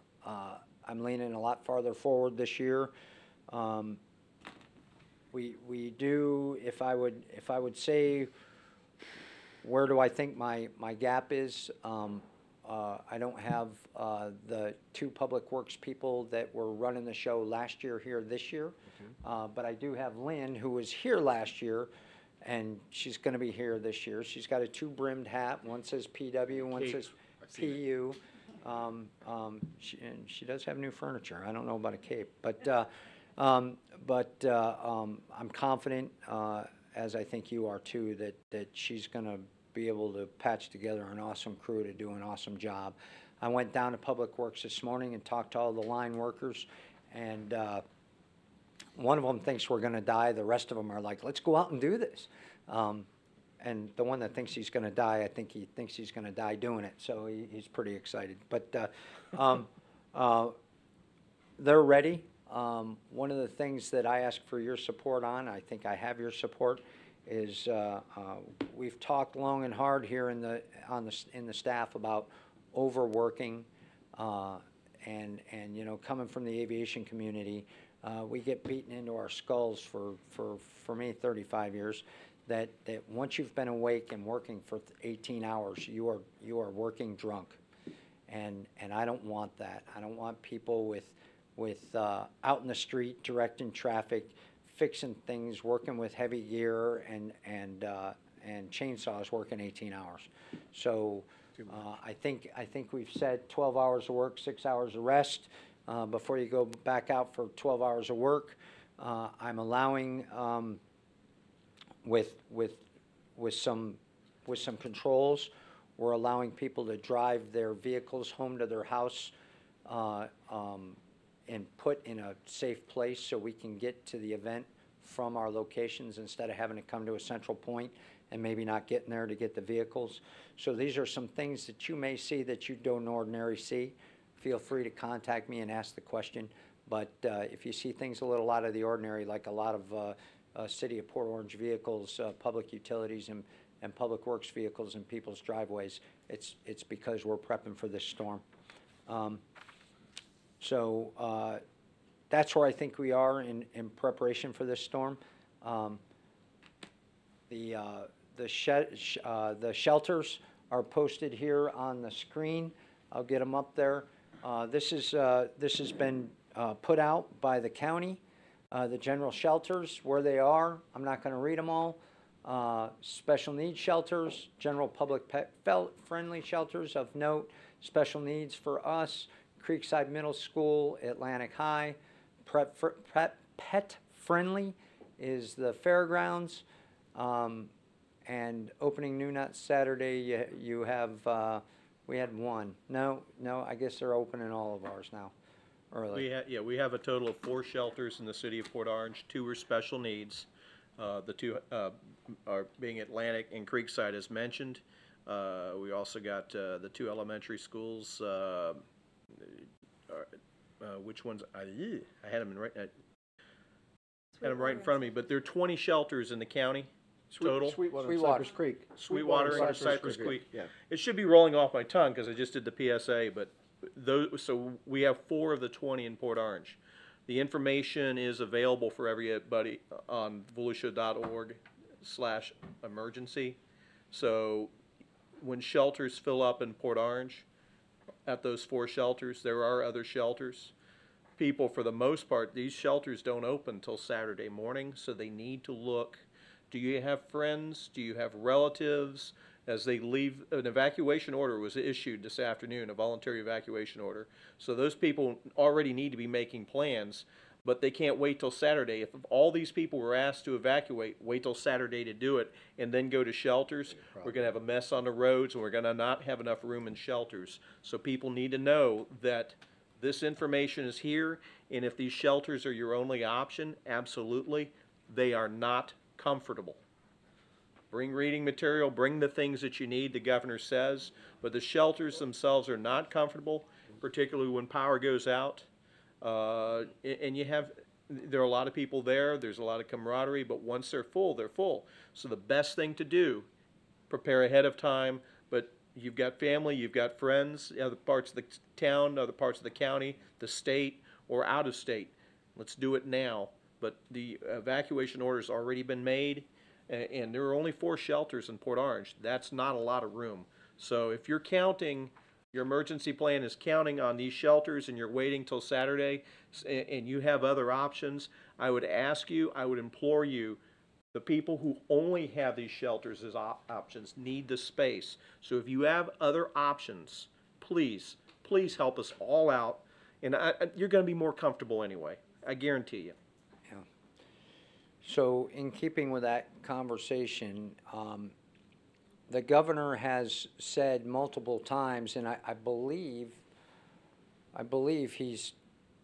leaning a lot farther forward this year. We do, if I would say, where do I think my gap is? I don't have the 2 public works people that were running the show last year here this year, but I do have Lynn, who was here last year, and she's going to be here this year. She's got a 2-brimmed hat. One says PW, one says PU. She does have new furniture. I don't know about a cape, but I'm confident, as I think you are too, that she's going to be able to patch together an awesome crew to do an awesome job. I went down to Public Works this morning and talked to all the line workers, and one of them thinks we're going to die. The rest of them are like, let's go out and do this. And the one that thinks he's going to die, I think he thinks he's going to die doing it, so he's pretty excited. But they're ready. one of the things that I ask for your support on, I think I have your support, is we've talked long and hard here in the staff about overworking, and you know, coming from the aviation community, we get beaten into our skulls for me 35 years. That once you've been awake and working for 18 hours, you are working drunk, and I don't want that. I don't want people with out in the street directing traffic, fixing things, working with heavy gear and chainsaws working 18 hours. So I think we've said 12 hours of work, 6 hours of rest before you go back out for 12 hours of work. I'm allowing with some controls, we're allowing people to drive their vehicles home to their house and put in a safe place so we can get to the event from our locations instead of having to come to a central point and maybe not getting there to get the vehicles. So these are some things that you may see that you don't ordinarily see. Feel free to contact me and ask the question. But if you see things a little out of the ordinary, like a lot of City of Port Orange vehicles, public utilities and public works vehicles in people's driveways, it's because we're prepping for this storm. So that's where I think we are in preparation for this storm. The shelters are posted here on the screen. I'll get them up there. This has been put out by the county. The general shelters, where they are, I'm not going to read them all. Special needs shelters, general public pet-friendly shelters of note, special needs for us, Creekside Middle School, Atlantic High. Pet-friendly is the fairgrounds. And opening New Nut Saturday, you have, we had one. No, I guess they're opening all of ours now. Early. We have a total of 4 shelters in the city of Port Orange. 2 are special needs. The 2 are being Atlantic and Creekside, as mentioned. We also got the 2 elementary schools. Which ones? I had them right in front of me. But there are 20 shelters in the county total. Sweetwater and Cypress Creek. Sweetwater and Cypress Creek. Yeah. It should be rolling off my tongue because I just did the PSA, but so we have 4 of the 20 in Port Orange. The information is available for everybody on volusia.org/emergency. So when shelters fill up in Port Orange, at those 4 shelters, there are other shelters. People, for the most part, these shelters don't open until Saturday morning, so they need to look. Do you have friends? Do you have relatives? As they leave, an evacuation order was issued this afternoon, a voluntary evacuation order. So those people already need to be making plans, but they can't wait till Saturday. If all these people were asked to evacuate, wait till Saturday to do it, and then go to shelters, we're going to have a mess on the roads, and we're going to not have enough room in shelters. So people need to know that this information is here, and if these shelters are your only option, absolutely, they are not comfortable. Bring reading material, bring the things that you need, the governor says, but the shelters themselves are not comfortable, particularly when power goes out. And there are a lot of people there, there's a lot of camaraderie, but once they're full, they're full. So the best thing to do, prepare ahead of time, but you've got family, you've got friends, other parts of the town, other parts of the county, the state, or out of state. Let's do it now. But the evacuation order's already been made. And there are only 4 shelters in Port Orange. That's not a lot of room. So if you're counting, your emergency plan is counting on these shelters and you're waiting till Saturday and you have other options, I would ask you, I would implore you, the people who only have these shelters as options need the space. So if you have other options, please help us all out. And you're going to be more comfortable anyway. I guarantee you. So in keeping with that conversation, the governor has said multiple times, and I believe he's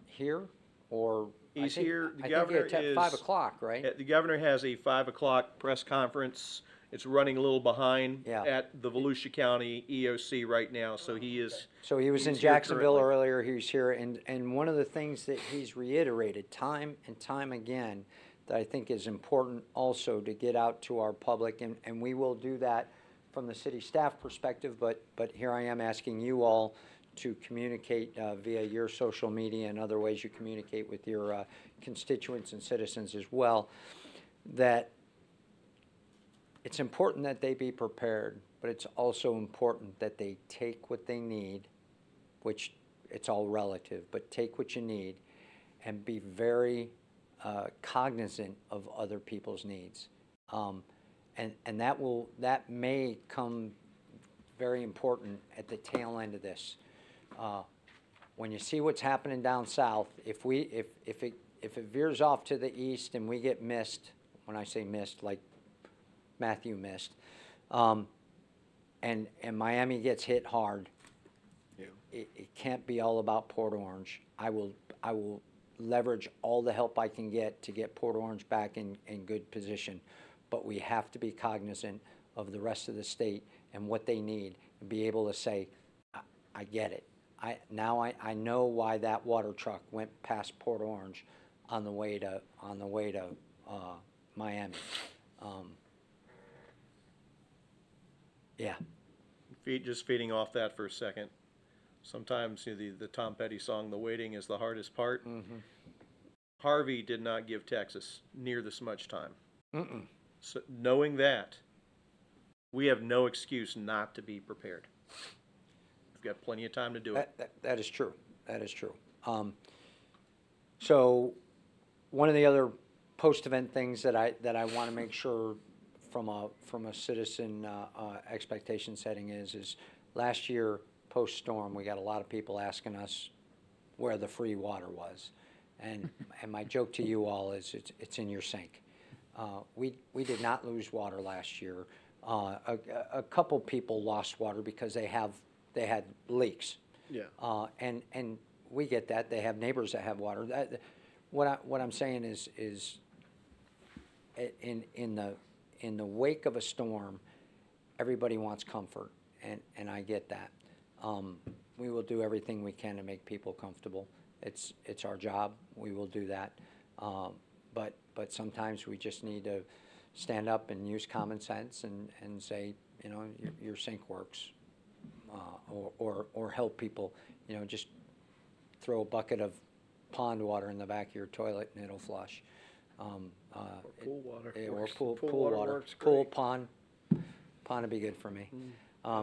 here, or he's here. The I governor think it's at 5 o'clock, right? The governor has a 5 o'clock press conference it's running a little behind Yeah. at the Volusia County EOC right now, so he is. So he was in he's here Jacksonville currently. earlier, he's here, and one of the things that he's reiterated time and time again that I think is important also to get out to our public, and we will do that from the city staff perspective, but here I am asking you all to communicate via your social media and other ways you communicate with your constituents and citizens as well, that it's important that they be prepared, but it's also important that they take what they need, which it's all relative, but take what you need and be very cognizant of other people's needs. And that may come very important at the tail end of this. When you see what's happening down south, if it veers off to the east and we get missed, when I say missed, like Matthew missed, and Miami gets hit hard, it can't be all about Port Orange. I will leverage all the help I can get to get Port Orange back in good position, but we have to be cognizant of the rest of the state and what they need and be able to say, I get it. Now I know why that water truck went past Port Orange on the way to Miami. Yeah. Just feeding off that for a second. Sometimes the Tom Petty song, "The Waiting is the Hardest Part." Mm-hmm. Harvey did not give Texas near this much time. Mm-mm. So knowing that, we have no excuse not to be prepared. We've got plenty of time to do it. That is true. That is true. So one of the other post-event things that I want to make sure from a citizen expectation setting is last year post-storm we got a lot of people asking us where the free water was, and my joke to you all is it's in your sink. We did not lose water last year. A couple people lost water because they had leaks. Yeah. And we get that. They have neighbors that have water. What I'm saying is in the wake of a storm, everybody wants comfort, and I get that. We will do everything we can to make people comfortable. It's our job. We will do that. But sometimes we just need to stand up and use common sense and say, your sink works. Or help people, just throw a bucket of pond water in the back of your toilet and it'll flush. Or pool water. Or works. pool water water. works Pool, great. pond would be good for me.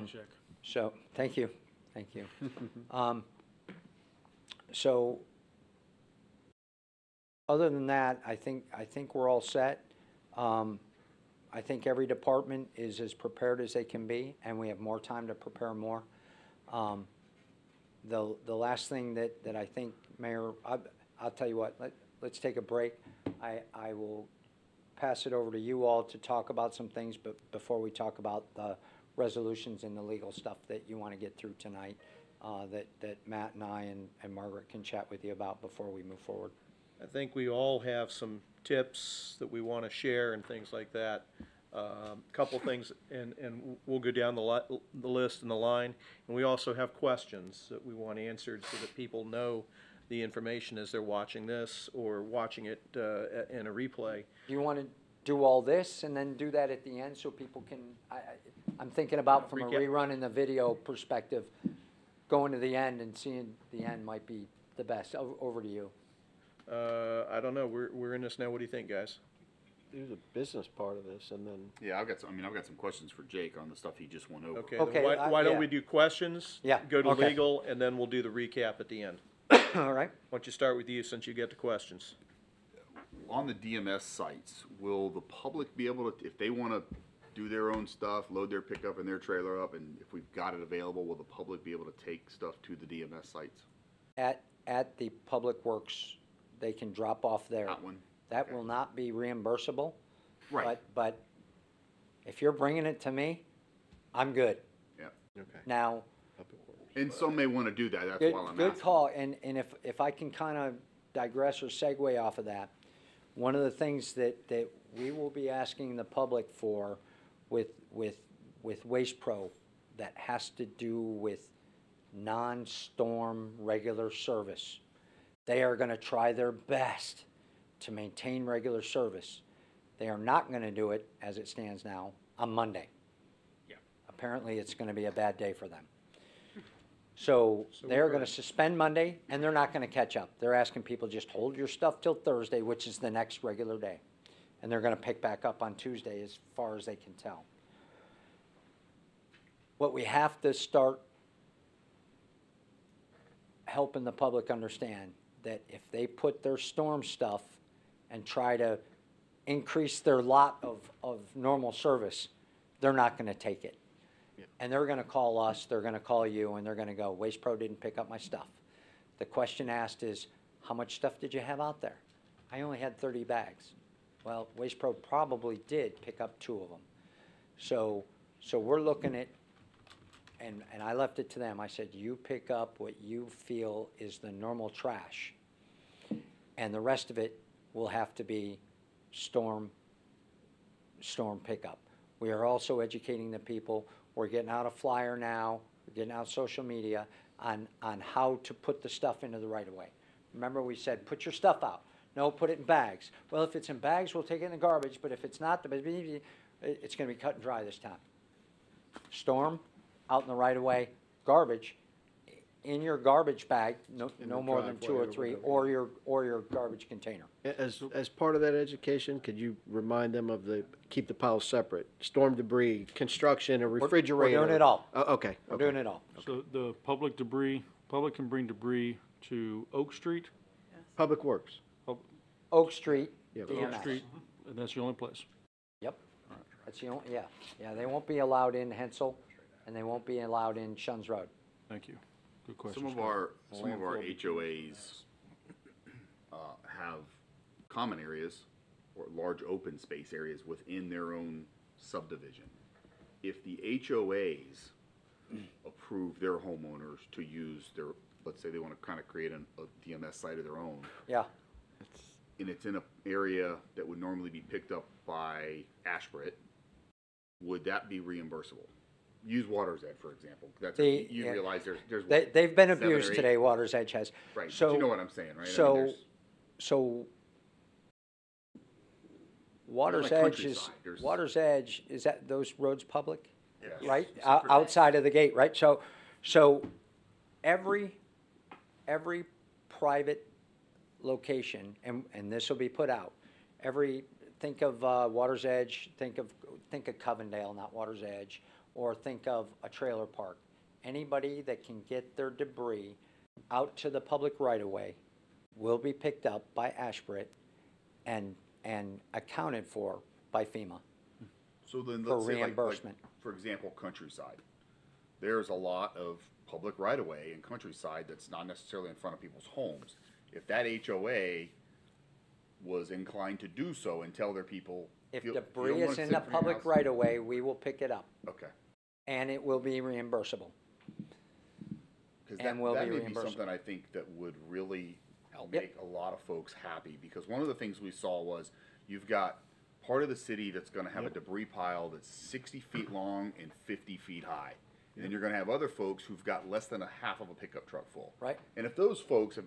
Check. So, thank you. So, other than that, I think we're all set. I think every department is as prepared as they can be, and we have more time to prepare more. The last thing that I think, Mayor, I'll tell you what, let's take a break. I will pass it over to you all to talk about some things, but before we talk about the resolutions and the legal stuff that you want to get through tonight, that Matt and I and Margaret can chat with you about before we move forward. I think we all have some tips that we want to share and things like that. Couple things, and we'll go down the list and the line. And we also have questions that we want answered so that people know the information as they're watching this or watching it in a replay. Do you want to do all this and then do that at the end so people can, I'm thinking about from a Recap. rerun in the video perspective, going to the end and seeing the end might be the best. Over to you. I don't know. We're in this now. What do you think, guys? Do the business part of this, and then Yeah, I've got some questions for Jake on the stuff he just went over. Okay. Okay, Then why don't yeah. we do questions? Yeah, Go to okay. legal, and then we'll do the recap at the end. All right. Why don't you start with you since you get the questions? On the DMS sites, will the public be able to, if they want to do their own stuff, load their pickup and their trailer up, and if we've got it available, will the public be able to take stuff to the DMS sites? At the Public Works, they can drop off there. That one? That Okay. will not be reimbursable. Right. But if you're bringing it to me, I'm good. Yeah. okay. Now, And some may want to do that, that's good, why I'm good asking. call. And if I can kind of digress or segue off of that, one of the things that we will be asking the public for with Waste Pro that has to do with non-storm regular service. They are gonna try their best to maintain regular service. They are not gonna do it, as it stands now, on Monday. Yeah. Apparently, it's gonna be a bad day for them. So they're gonna suspend Monday, and they're not gonna catch up. They're asking people, just hold your stuff till Thursday, which is the next regular day. And they're gonna pick back up on Tuesday as far as they can tell. What we have to start helping the public understand, that if they put their storm stuff and try to increase their lot of normal service, they're not gonna take it. And they're gonna call us, they're gonna call you, and they're gonna go, Waste Pro didn't pick up my stuff. The question asked is, how much stuff did you have out there? I only had 30 bags. Well, Waste Pro probably did pick up 2 of them. So we're looking at, and I left it to them, I said, you pick up what you feel is the normal trash. And the rest of it will have to be storm pickup. We are also educating the people. We're getting out a flyer now, we're getting out social media on how to put the stuff into the right of way. Remember we said, put your stuff out. No, put it in bags. Well, if it's in bags, we'll take it in the garbage, but if it's not, it's gonna be cut and dry this time. Storm, out in the right of way, garbage, in your garbage bag, no more than 2 or 3, or your garbage container. As part of that education, could you remind them of keep the piles separate? Storm debris, construction, a refrigerator. We're doing it all. Oh, okay. We're doing it all. So the public can bring debris to Oak Street, Public Works. Oak Street, Yeah, Oak DMS. Street, and that's the only place. Yep. That's the only, yeah, they won't be allowed in Hensel, and they won't be allowed in Shuns Road. Thank you. Good question. Some of our HOAs have common areas or large open space areas within their own subdivision. If the HOAs approve their homeowners to use their, let's say they want to kind of create a DMS site of their own, Yeah, and it's in an area that would normally be picked up by Ashbridge, would that be reimbursable? Use Water's Edge, for example. That's you realize there's they've been 7 or abused 8? today, Water's Edge has. Right, So, but you know what I'm saying, right? So Water's like Edge is, countryside, there's- Water's Edge, is that those roads public? Yes. Right, Super- outside of the gate, right? So every private location, and this will be put out, think of Water's Edge, think of Covendale, not Water's Edge, or think of a trailer park. Anybody that can get their debris out to the public right-of-way will be picked up by Ashbridge and accounted for by FEMA. So then for let's say reimbursement. like, for example, Countryside. There's a lot of public right-of-way in Countryside that's not necessarily in front of people's homes. If that HOA was inclined to do so and tell their people. If you don't debris wanna is in sit the in your public house- right-of-way, we will pick it up, Okay. and it will be reimbursable. Because And will that be may be reimbursed. something I think that would really Yep. make a lot of folks happy, because one of the things we saw was, you've got part of the city that's gonna have a debris pile that's 60 feet long and 50 feet high. And then you're gonna have other folks who've got less than a half of a pickup truck full. Right. And if those folks have,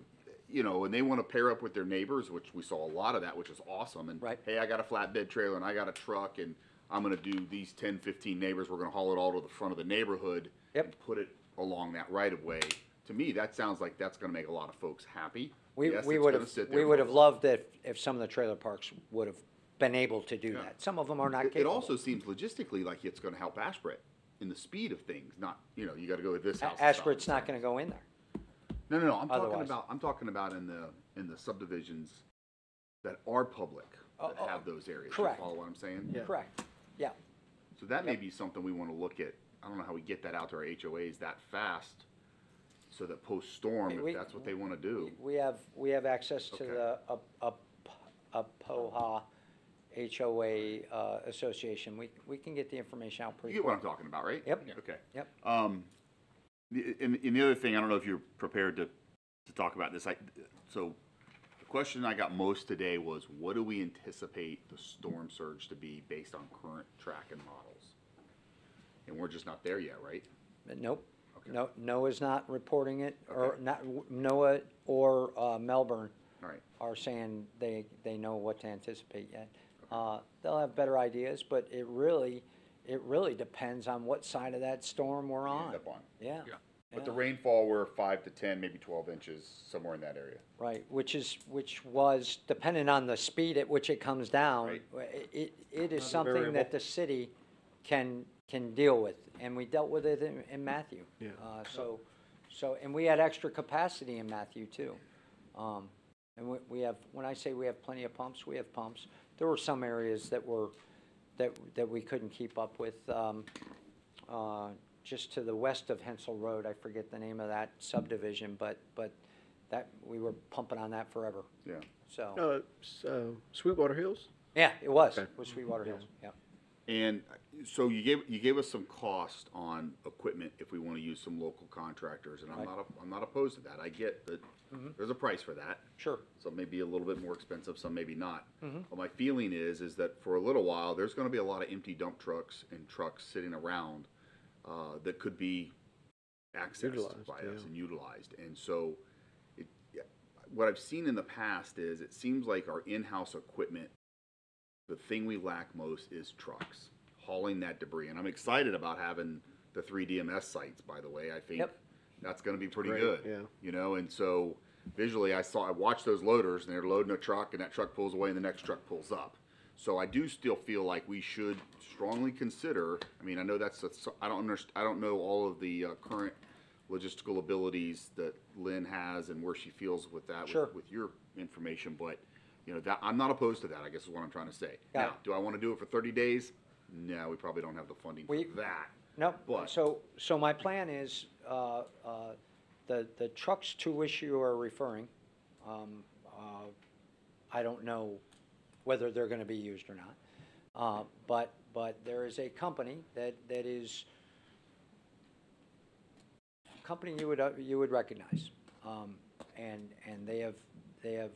and they wanna pair up with their neighbors, which we saw a lot of that, which is awesome, and Right. hey, I got a flatbed trailer and I got a truck and I'm gonna do these 10, 15 neighbors, we're gonna haul it all to the front of the neighborhood. Yep. And put it along that right of way. To me, that sounds like that's gonna make a lot of folks happy. We Yes, would it's gonna have, sit we there would for- have loved it if some of the trailer parks would have been able to do Yeah. that. Some of them are not It capable. also seems logistically like it's gonna help Ashbridge in the speed of things, not, you gotta go with this house. Ashbridge's not gonna go in there. No, I'm Otherwise. talking about in the subdivisions that are public, that have those areas. correct. You follow what I'm saying? Yeah. Correct, yeah. So that may be something we wanna look at. I don't know how we get that out to our HOAs that fast, so that post-storm, if We- that's what they wanna do. We have access to Okay. the POHA HOA association. We can get the information out You pretty get what I'm quick. talking about, right? Yep. Okay. Yep. And the other thing, I don't know if you're prepared to talk about this. So the question I got most today was, what do we anticipate the storm surge to be based on current track and models? and we're just not there yet, right? Nope. Okay. No, NOAA's not reporting it, or Okay. not, NOAA or Melbourne All right. are saying they know what to anticipate yet. They'll have better ideas, but it really depends on what side of that storm we're We on. end up on. Yeah. Yeah. But the Yeah. rainfall, we're 5 to 10, maybe 12 inches, somewhere in that area. Right, which was, depending on the speed at which it comes down, Right. it is Another something variable. that the city can deal with, and we dealt with it in Matthew. Yeah. So, and we had extra capacity in Matthew too. And we have, when I say we have plenty of pumps, we have pumps. There were some areas that we couldn't keep up with, just to the west of Hensel Road, I forget the name of that subdivision, but that, we were pumping on that forever, Yeah. so. Sweetwater Hills? Yeah, it was, Okay. with Sweetwater Hills, yeah. And so you gave us some cost on equipment if we want to use some local contractors, and Right. I'm not opposed to that. I get that there's a price for that. Sure. Some may be a little bit more expensive, some maybe not. Mhm. But my feeling is that for a little while, there's going to be a lot of empty dump trucks and trucks sitting around that could be accessed Utilized, by us yeah. and utilized. And so, what I've seen in the past is it seems like our in-house equipment, the thing we lack most is trucks hauling that debris. And I'm excited about having the 3 DMS sites, by the way. I think Yep. that's going to be pretty Great, good. yeah. You know, and so visually I watched those loaders, and they're loading a truck, and that truck pulls away and the next truck pulls up. So I do still feel like we should strongly consider, I mean, I know I don't know all of the current logistical abilities that Lynn has and where she feels with that, Sure. with your information, but, you know, that, I'm not opposed to that, I guess is what I'm trying to say. Got Now, it. do I want to do it for 30 days? No, we probably don't have the funding for that. No, But- so my plan is, the trucks to which you are referring, I don't know whether they're gonna be used or not. But there is a company that is, a company you would recognize. And they have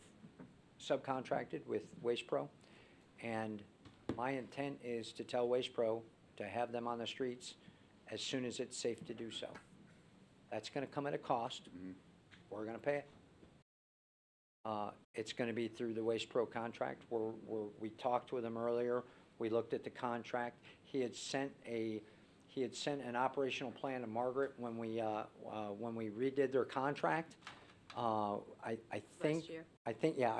subcontracted with Waste Pro. And my intent is to tell Waste Pro to have them on the streets as soon as it's safe to do so. That's gonna come at a cost. We're gonna pay it. It's gonna be through the Waste Pro contract, we talked with him earlier, we looked at the contract. He had sent an operational plan to Margaret when we redid their contract. I think, year. I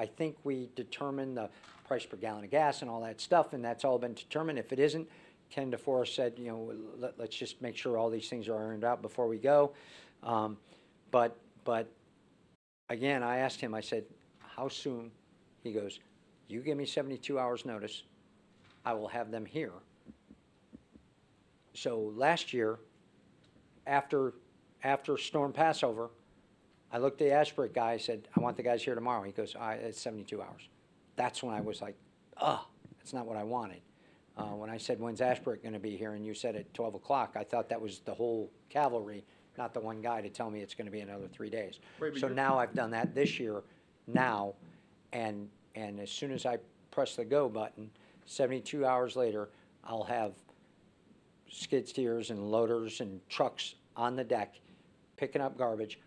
think we determined the price per gallon of gas and all that stuff, and that's all been determined. If it isn't, Ken DeForest said, you know, let's just make sure all these things are ironed out before we go. But again, I asked him, I said, how soon? He goes, you give me 72 hours notice, I will have them here. So last year, after Storm Passover, I looked at the Ashbrook guy, I said, I want the guys here tomorrow. He goes, all right, it's 72 hours. That's when I was like, that's not what I wanted. When I said, when's Ashbrook gonna be here? And you said at 12 o'clock, I thought that was the whole cavalry, not the one guy to tell me it's gonna be another 3 days. Right, but So you're- now I've done that this year, now, and as soon as I press the go button, 72 hours later, I'll have skid steers and loaders and trucks on the deck, picking up garbage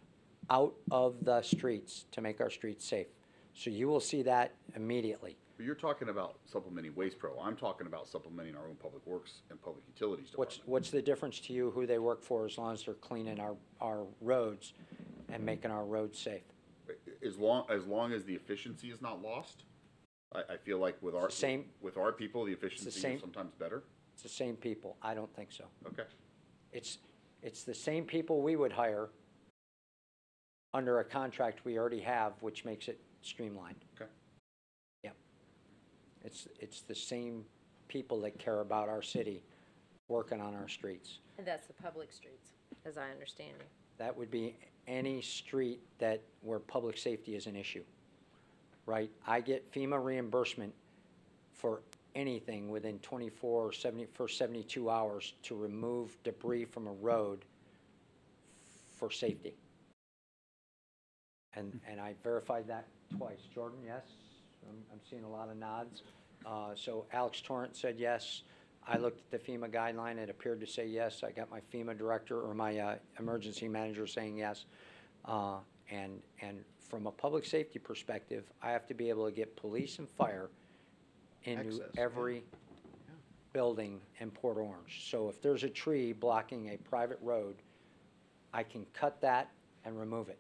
out of the streets to make our streets safe. So you will see that immediately. But you're talking about supplementing Waste Pro. I'm talking about supplementing our own public works and public utilities department. What's the difference to you who they work for as long as they're cleaning our roads and making our roads safe? As long as the efficiency is not lost, I feel like with our, the same- with our people, the efficiency same- is sometimes better. It's the same people. I don't think so. Okay. It's the same people we would hire under a contract we already have, which makes it streamlined. Okay. Yep. It's the same people that care about our city working on our streets. And that's the public streets, as I understand it. That would be any street where public safety is an issue, right? I get FEMA reimbursement for anything within 24 or 72 hours to remove debris from a road for safety. And I verified that twice. Jordan, yes? I'm seeing a lot of nods. So Alex Torrance said yes. I looked at the FEMA guideline, it appeared to say yes. I got my FEMA director or my emergency manager saying yes. And from a public safety perspective, I have to be able to get police and fire into Access, yeah. every building in Port Orange. So if there's a tree blocking a private road, I can cut that and remove it.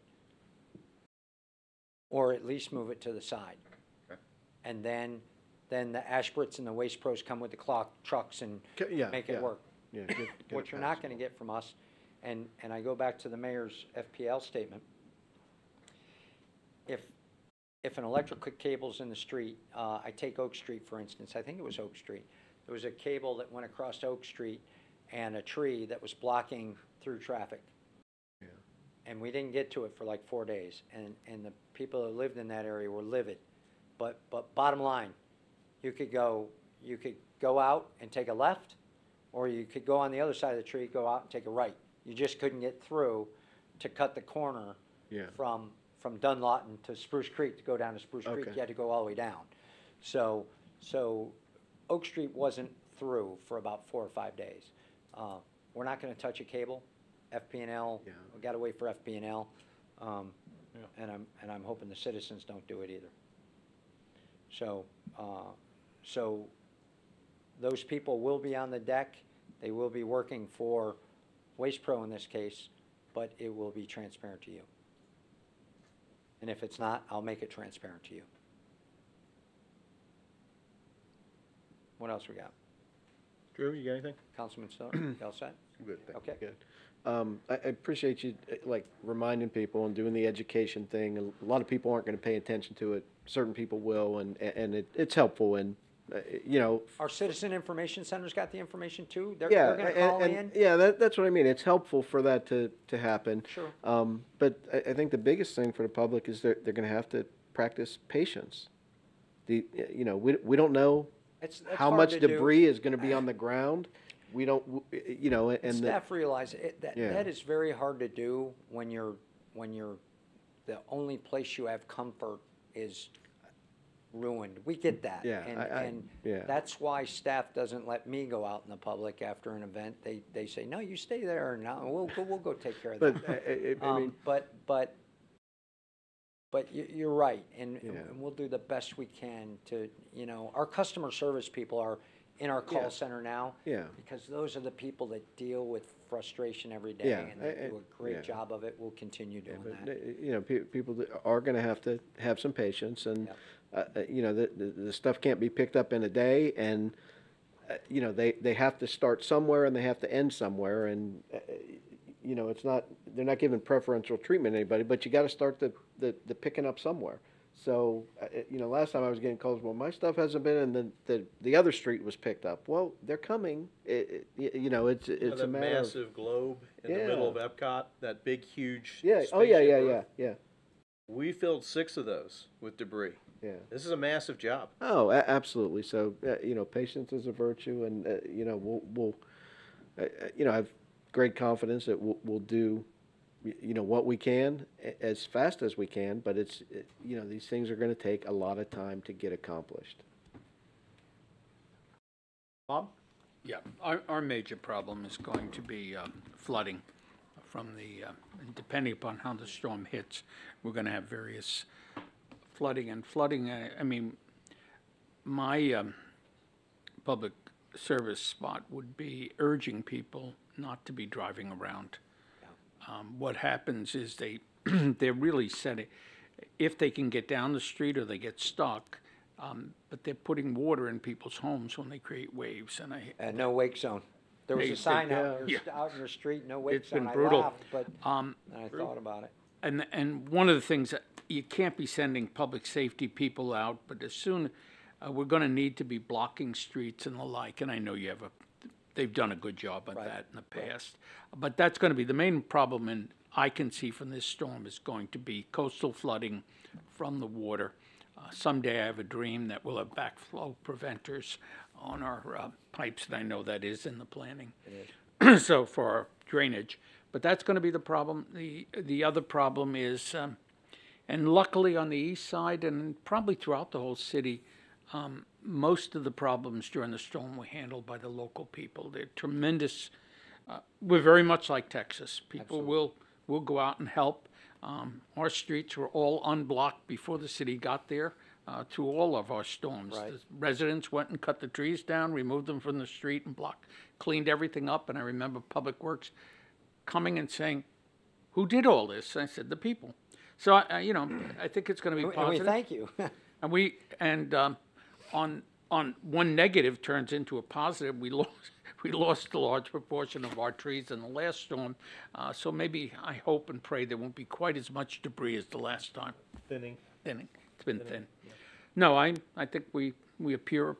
Or at least move it to the side. Okay. And then the Ashburts and the Waste Pros come with the clock trucks and Yeah, make yeah. it work. Yeah, get What it you're passed. not gonna get from us, and I go back to the mayor's FPL statement. If an electric cable's in the street, I take Oak Street, for instance, I think it was Oak Street. There was a cable that went across Oak Street and a tree that was blocking through traffic. Yeah. And we didn't get to it for like 4 days, and the people that lived in that area were livid. But bottom line, you could go out and take a left, or you could go on the other side of the tree, go out and take a right. You just couldn't get through to cut the corner Yeah. from Dunlawton to Spruce Creek. To go down to Spruce Creek, Okay. you had to go all the way down. So Oak Street wasn't through for about 4 or 5 days. We're not gonna touch a cable. FP&L, Yeah. we gotta wait for FP&L. And I'm hoping the citizens don't do it either. So those people will be on the deck. They will be working for Waste Pro in this case, but it will be transparent to you. And if it's not, I'll make it transparent to you. What else we got? Drew, you got anything? Councilman Stoner, you all set? I'm good, thank you. Okay. Good. I appreciate you, like, reminding people and doing the education thing. A lot of people aren't gonna pay attention to it. Certain people will, and it's helpful, and, you know. Our Citizen Information Center's got the information too? Yeah, They're gonna call in? and, yeah, that's what I mean. It's helpful for that to happen. Sure. But I think the biggest thing for the public is they're gonna have to practice patience. We don't know It's how hard much to do. debris is gonna be on the ground. We don't, you know, and the, Staff realize that Yeah. that is very hard to do when you're, the only place you have comfort is ruined. We get that. Yeah, And yeah. that's why staff doesn't let me go out in the public after an event. They say, no, you stay there, and we'll go take care of but, that. I mean, But you're right, and Yeah. we'll do the best we can to, our customer service people are in our Yeah. call center now. Yeah. Because those are the people that deal with frustration every day, Yeah, and they do a yeah. great job of it. We'll continue doing but, that. you know, people that are gonna have to have some patience, and, you know, the stuff can't be picked up in a day, and, you know, they have to start somewhere and they have to end somewhere, and, you know, they're not giving preferential treatment to anybody, but you gotta start the picking up somewhere. So, you know, last time I was getting calls, well, my stuff hasn't been, and then the other street was picked up. Well, they're coming. You know, it's That a matter of. massive globe in the Yeah. middle of Epcot, that big, huge. Yeah, oh, yeah, spaceship yeah, roof. yeah. We filled 6 of those with debris. Yeah. This is a massive job. Oh, absolutely. So, you know, patience is a virtue, and, you know, we'll you know, I have great confidence that we'll do, you know, what we can as fast as we can, but you know, these things are gonna take a lot of time to get accomplished. Bob? Yeah, our major problem is going to be flooding from and depending upon how the storm hits, we're gonna have various flooding, I mean, my public service spot would be urging people not to be driving around. What happens is they're really setting, if they can get down the street or they get stuck, but they're putting water in people's homes when they create waves, and No wake zone. There was They- a sign out yeah. out in your street, no wake It's been zone. I brutal. laughed, but then I thought about it. And one of the things that you can't be sending public safety people out, but as soon, we're gonna need to be blocking streets and the like, and I know they've done a good job of that in the past. But that's gonna be, the main problem, and I can see from this storm, is going to be coastal flooding from the water. Someday I have a dream that we'll have backflow preventers on our pipes, and I know that is in the planning. It is. So for our drainage, but that's gonna be the problem. The other problem is, and luckily on the east side, and probably throughout the whole city, Most of the problems during the storm were handled by the local people. They're tremendous. We're very much like Texas. People will go out and help. Our streets were all unblocked before the city got there to all of our storms. Right. The residents went and cut the trees down, removed them from the street and cleaned everything up. And I remember Public Works coming and saying, "Who did all this?" And I said, "The people." So I think it's going to be And we positive. thank you. And on one negative turns into a positive. We lost a large proportion of our trees in the last storm. So maybe I hope and pray there won't be quite as much debris as the last time. Thinning. It's been thin. No, I think we appear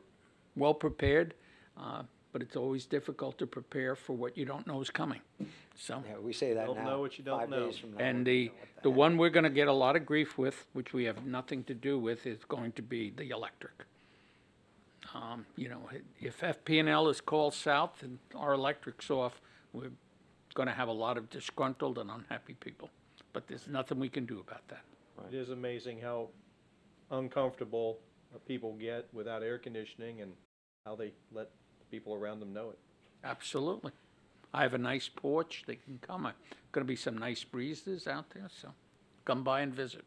well prepared, but it's always difficult to prepare for what you don't know is coming. So. Yeah, we say that Don't now. know what you don't 5 know. days from now, And we the don't know what the heck. one we're gonna get a lot of grief with, which we have nothing to do with, is going to be the electric. If FP&L is called south and our electric's off, we're gonna have a lot of disgruntled and unhappy people. But there's nothing we can do about that. It is amazing how uncomfortable people get without air conditioning and how they let the people around them know it. Absolutely. I have a nice porch, they can come. Gonna be some nice breezes out there, so come by and visit.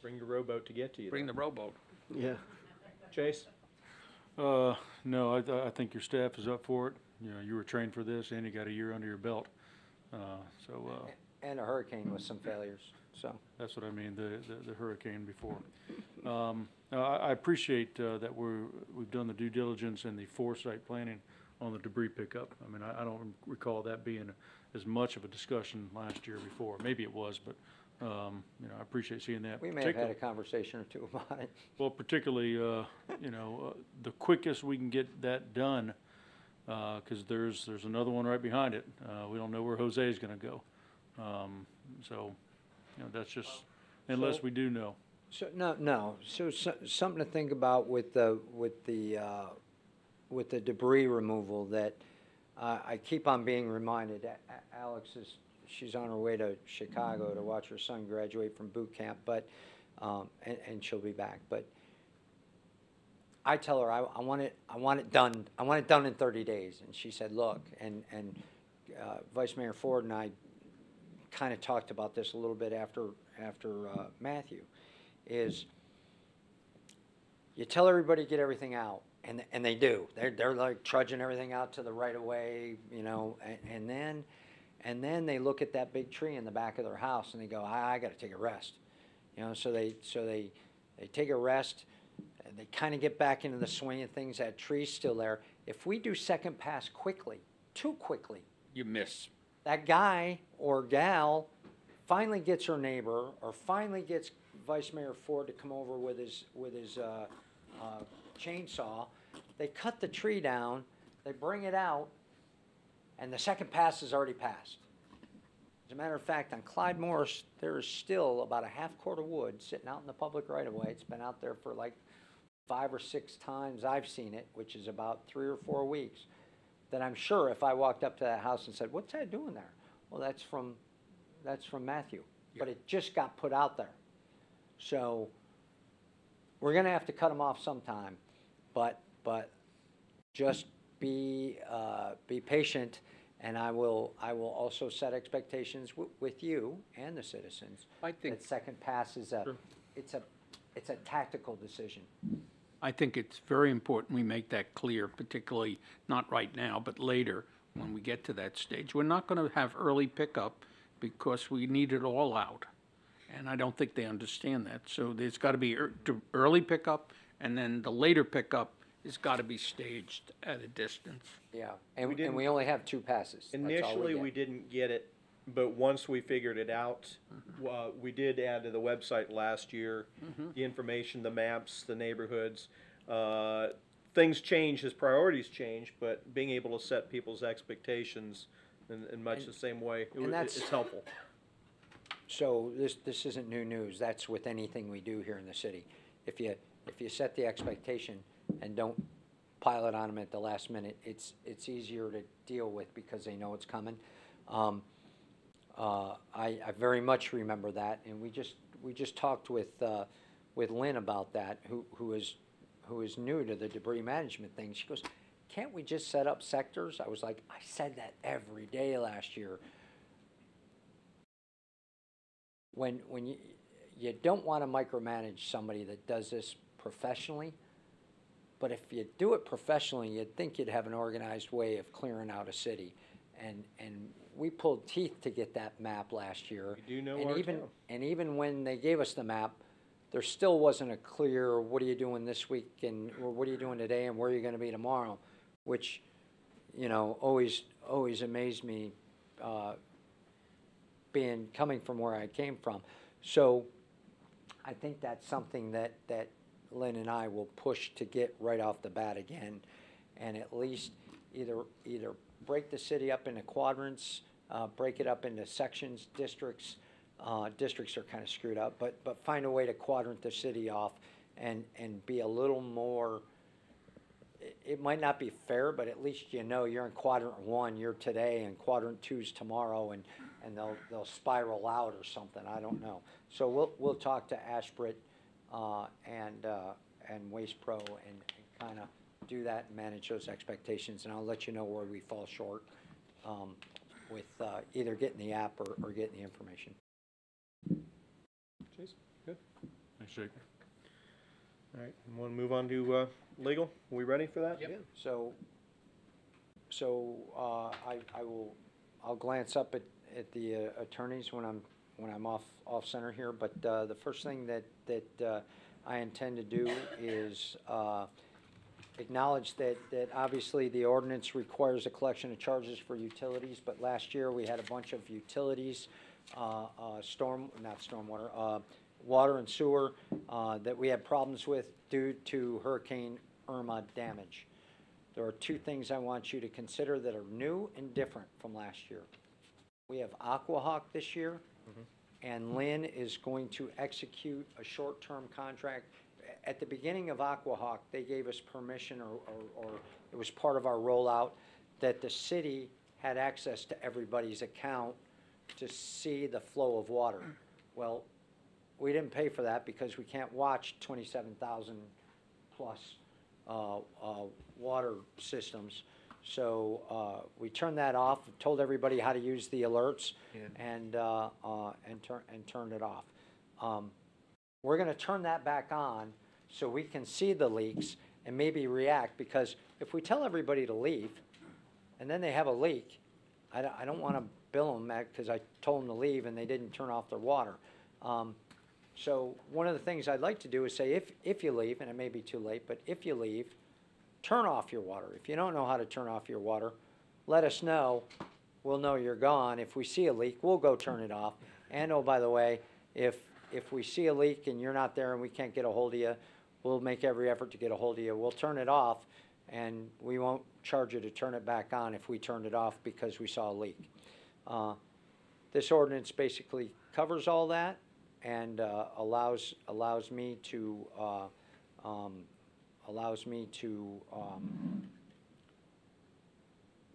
Bring your rowboat to get to you. Bring the rowboat. Yeah. Chase? No, I think your staff is up for it. You were trained for this and you got a year under your belt. And a hurricane with some failures, so. That's what I mean, the hurricane before. I appreciate that we've done the due diligence and the foresight planning on the debris pickup. I mean, I don't recall that being as much of a discussion last year before. Maybe it was, but, I appreciate seeing that. We may have had a conversation or two about it. Well, particularly, the quickest we can get that done, because there's another one right behind it. We don't know where Jose's gonna go. That's just, unless we do know. So, no, so something to think about with the debris removal that I keep on being reminded. Alex she's on her way to Chicago to watch her son graduate from boot camp, but, and she'll be back. But I tell her I want it done in 30 days. And she said, look, and Vice Mayor Ford and I kind of talked about this a little bit after Matthew, is you tell everybody to get everything out, and they do. They're like trudging everything out to the right of way, and then they look at that big tree in the back of their house and they go, I got to take a rest, So they take a rest. And they kind of get back into the swing of things. That tree's still there. If we do second pass quickly, too quickly, You miss. that guy or gal finally gets her neighbor or finally gets Vice Mayor Ford to come over with his chainsaw. They cut the tree down, they bring it out, and the second pass is already passed. As a matter of fact, on Clyde Morris, there is still about a half cord of wood sitting out in the public right of way. It's been out there for like 5 or 6 times I've seen it, which is about 3 or 4 weeks. That I'm sure if I walked up to that house and said, "What's that doing there?" Well, that's from Matthew, but it just got put out there. So we're gonna have to cut them off sometime, but just be patient, and I will also set expectations with you and the citizens. I think- that second pass is it's a tactical decision. I think it's very important we make that clear, particularly not right now, but later when we get to that stage. We're not going to have early pickup because we need it all out. And I don't think they understand that. So there's got to be early pickup, and then the later pickup has got to be staged at a distance. Yeah, and we only have 2 passes. That's all Initially, get. we didn't get it, but once we figured it out, we did add to the website last year, the information, the maps, the neighborhoods. Things change as priorities change, but being able to set people's expectations in much the same way, it's helpful. So this isn't new news. That's with anything we do here in the city. If you set the expectation and don't pile it on them at the last minute, it's easier to deal with because they know it's coming. I very much remember that, and we just talked with with Lynn about that, who is new to the debris management thing. She goes, can't we just set up sectors? I was like, I said that every day last year. When you don't want to micromanage somebody that does this professionally, but if you do it professionally, you'd think you'd have an organized way of clearing out a city. And we pulled teeth to get that map last year. You do know and our even town. and even when they gave us the map, there still wasn't a clear, what are you doing this week, and or what are you doing today, and where are you going to be tomorrow, which, you know, always amazed me, coming from where I came from. So I think that's something that Lynn and I will push to get right off the bat again, and at least either break the city up into quadrants, break it up into sections, districts. Districts are kind of screwed up, but find a way to quadrant the city off and be a little more. It might not be fair, but at least you know you're in quadrant 1, you're today, and quadrant 2's tomorrow, and they'll spiral out or something. I don't know. So we'll talk to Ashbrit and Waste Pro and kind of do that and manage those expectations, and I'll let you know where we fall short with either getting the app or getting the information. Jason, good. Thanks, Jake. All right, want to move on to legal? Are we ready for that? Yep. So I'll glance up at the attorneys when I'm off center here. But the first thing that I intend to do is acknowledge that obviously the ordinance requires a collection of charges for utilities. But last year we had a bunch of utilities, water and sewer that we had problems with due to Hurricane Irma damage. There are 2 things I want you to consider that are new and different from last year. We have Aquahawk this year, and Lynn is going to execute a short-term contract. At the beginning of Aquahawk, they gave us permission, or it was part of our rollout, that the city had access to everybody's account to see the flow of water. Well, we didn't pay for that because we can't watch 27,000 plus water systems. So we turned that off, told everybody how to use the alerts, and turned it off. We're going to turn that back on so we can see the leaks and maybe react, because if we tell everybody to leave and then they have a leak, I don't want to bill them because I told them to leave and they didn't turn off their water. So one of the things I'd like to do is say, if you leave, and it may be too late, but if you leave, turn off your water. If you don't know how to turn off your water, let us know. We'll know you're gone. If we see a leak, we'll go turn it off. And oh, by the way, if we see a leak and you're not there and we can't get a hold of you, we'll make every effort to get a hold of you. We'll turn it off, and we won't charge you to turn it back on if we turned it off because we saw a leak. This ordinance basically covers all that and allows me to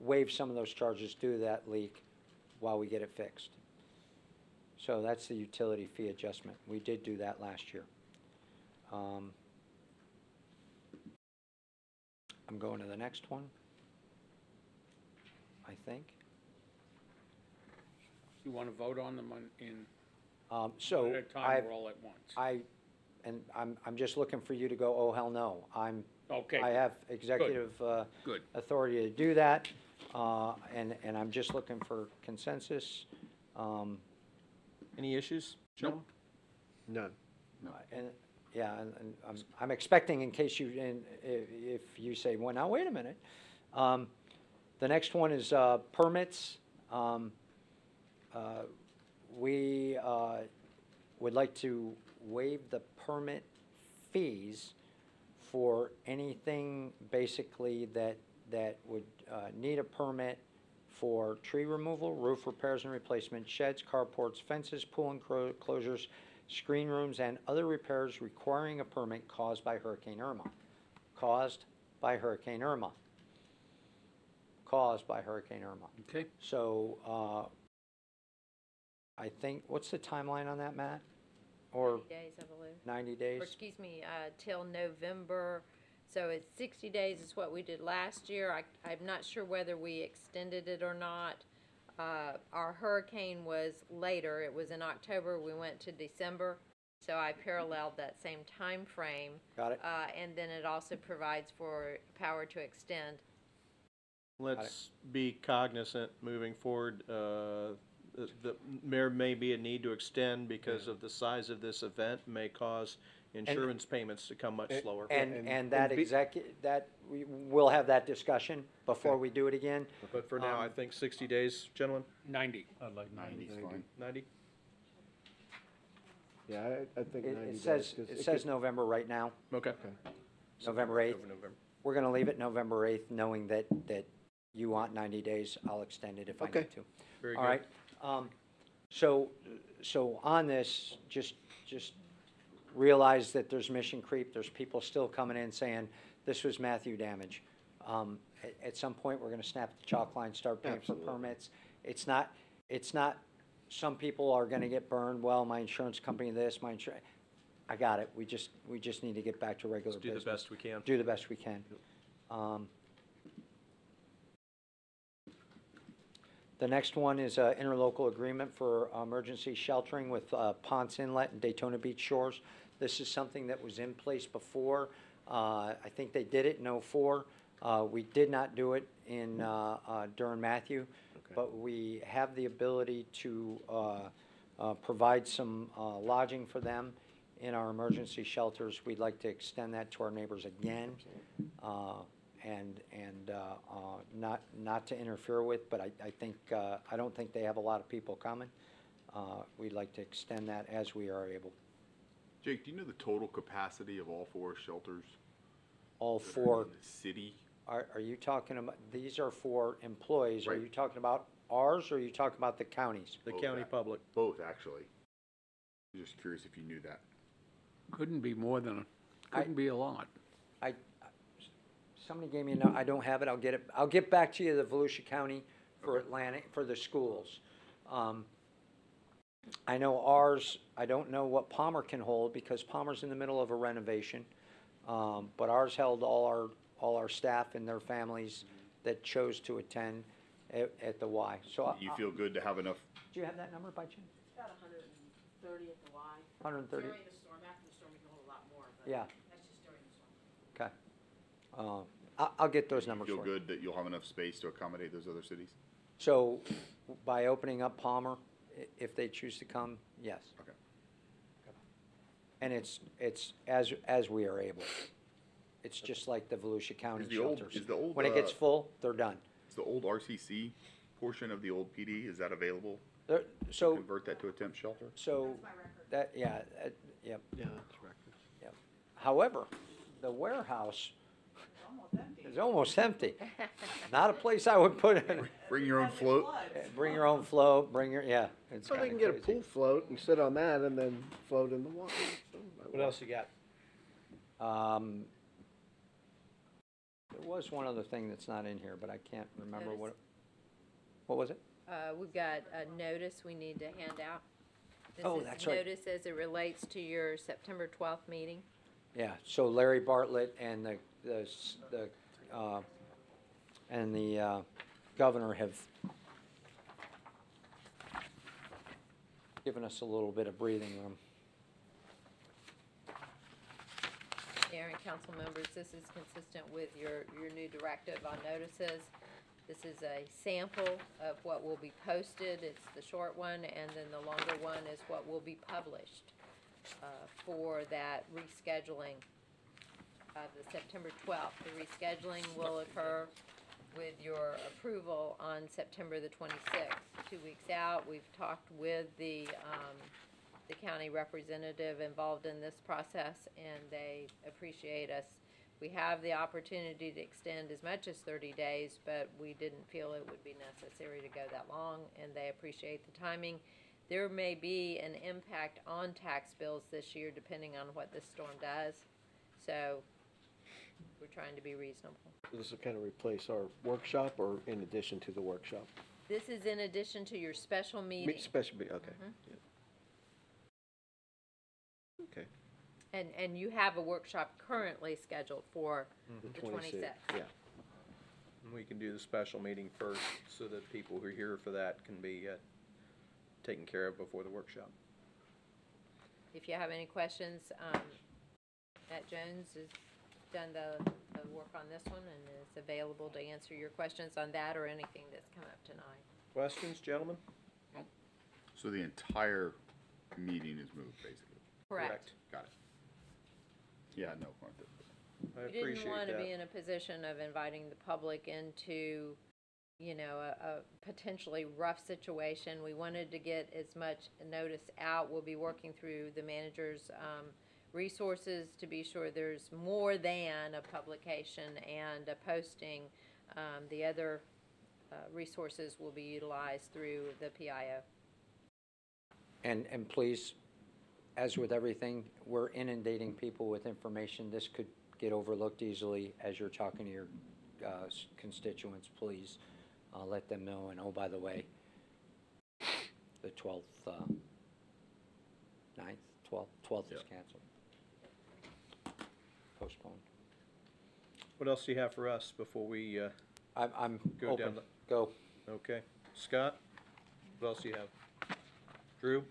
waive some of those charges due to that leak while we get it fixed. So that's the utility fee adjustment. We did do that last year. I'm going to the next one, I think. You want to vote on them in So one at a time or all at once? I'm just looking for you to go, oh, hell no. Okay. I have executive Good. authority to do that, and I'm just looking for consensus. Any issues? Nope. None. And yeah, and I'm expecting, in case if you say, well, now wait a minute. The next one is permits. We would like to waive the permit fees for anything basically that would need a permit for tree removal, roof repairs and replacement, sheds, carports, fences, pool enclosures, screen rooms, and other repairs requiring a permit caused by Hurricane Irma. Caused by Hurricane Irma. Caused by Hurricane Irma. Okay. So I think, what's the timeline on that, Matt? or 90 days, I believe. 90 Or days? excuse me, till November. So it's 60 days is what we did last year. I'm not sure whether we extended it or not. Our hurricane was later. It was in October. We went to December. So I paralleled that same time frame. Got it. And then it also provides for power to extend. Let's be cognizant moving forward, there may be a need to extend because of the size of this event may cause insurance payments to come much slower. And that we'll have that discussion before we do it again. But for now, I think 60 days, gentlemen, 90. I'd like 90. 90's fine. 90? Yeah, I think 90 It days. says, 'cause it could- says November right now, Okay. November 8th. November. We're gonna leave it November 8th, knowing that you want 90 days. I'll extend it if I Okay. need to. Very All good. right. So on this, just realize that there's mission creep. There's people still coming in saying, this was Matthew damage. At some point, we're gonna snap the chalk line, start paying for Absolutely. permits. It's not, some people are gonna get burned, well, my insurance company this, my insurance, I got it. We just need to get back to regular Let's do business. the best we can. Do the best we can. The next one is an interlocal agreement for emergency sheltering with Ponce Inlet and Daytona Beach Shores. This is something that was in place before. I think they did it in '04. We did not do it in during Matthew, but we have the ability to provide some lodging for them in our emergency shelters. We'd like to extend that to our neighbors again. Not to interfere with, but I think, I don't think they have a lot of people coming. We'd like to extend that as we are able. Jake, do you know the total capacity of all 4 shelters? All that are 4, in the city? are you talking about, these are for employees, are Right. you talking about ours, or are you talking about the counties? The Both county act- public. Both, actually. I'm just curious if you knew that. Couldn't be more than, couldn't be a lot. Somebody gave me, I don't have it, I'll get back to you, the Volusia County for Atlantic, for the schools. I know ours, I don't know what Palmer can hold, because Palmer's in the middle of a renovation. But ours held all our staff and their families that chose to attend at the Y. So Do you feel good to have enough? do you have that number by chance? About 130 at the Y. 130? During the storm, after the storm, we can hold a lot more, but Yeah. that's just during the storm. Okay. I'll get those numbers Feel for you. good that you'll have enough space to accommodate those other cities? So by opening up Palmer, if they choose to come, yes. Okay. And it's as we are able. It's just like the Volusia County Is the old- shelters. is the old, When it gets full, they're done. Is the old RCC portion of the old PD, is that available? So, Convert that to a temp shelter? so, that, yeah, yep, Yeah, that's records. yep. However, the warehouse is almost empty. Not a place I would put it. Bring your own float? Bring your own float, yeah. It's So they kinda can get a crazy. pool float and sit on that and then float in the water. What else you got? There was one other thing that's not in here, but I can't remember Notice. what was it? We've got a notice we need to hand out. Oh, This that's is right. notice as it relates to your September 12th meeting. Yeah, so Larry Bartlett and the governor have given us a little bit of breathing room. Mayor and council members, this is consistent with your new directive on notices. This is a sample of what will be posted. It's the short one, and then the longer one is what will be published for that rescheduling of the September 12th. The rescheduling will occur with your approval on September the 26th. 2 weeks out, we've talked with the county representative involved in this process, and they appreciate us. We have the opportunity to extend as much as 30 days, but we didn't feel it would be necessary to go that long, and they appreciate the timing. There may be an impact on tax bills this year depending on what this storm does, so we're trying to be reasonable. This will kind of replace our workshop or in addition to the workshop? This is in addition to your special meeting. Special, okay. Mhm. Yeah. And you have a workshop currently scheduled for the 26th. Yeah. And we can do the special meeting first, so that people who are here for that can be taken care of before the workshop. If you have any questions, Matt Jones has done the work on this one and is available to answer your questions on that or anything that's come up tonight. Questions, gentlemen? So the entire meeting is moved, basically? Correct. Got it. Yeah, no, I We didn't appreciate want to that. be in a position of inviting the public into, you know, a potentially rough situation. We wanted to get as much notice out. We'll be working through the manager's resources to be sure there's more than a publication and a posting. The other resources will be utilized through the PIO. And please, as with everything, we're inundating people with information. This could get overlooked easily as you're talking to your constituents. Please let them know. And oh, by the way, the 12th, 9th, 12th is canceled. Postponed. What else do you have for us before we, I'm Go open. down the- Go. okay. Scott, what else do you have? Drew,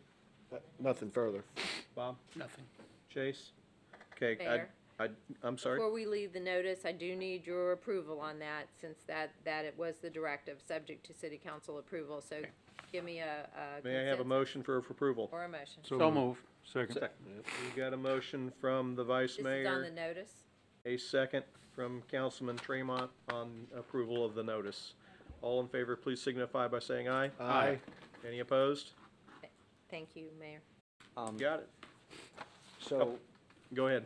Nothing further. Bob, Nothing. Chase? Okay, Mayor? I'm sorry? Before we leave the notice, I do need your approval on that, since that it was the directive, subject to city council approval. So give me a May I have a consensus motion for approval? or a motion. So moved. Second. We got a motion from the vice This is on the mayor, notice. a second from Councilman Tremont on approval of the notice. All in favor, please signify by saying aye. Aye. Any opposed? Thank you, Mayor. Got it. So, Go ahead.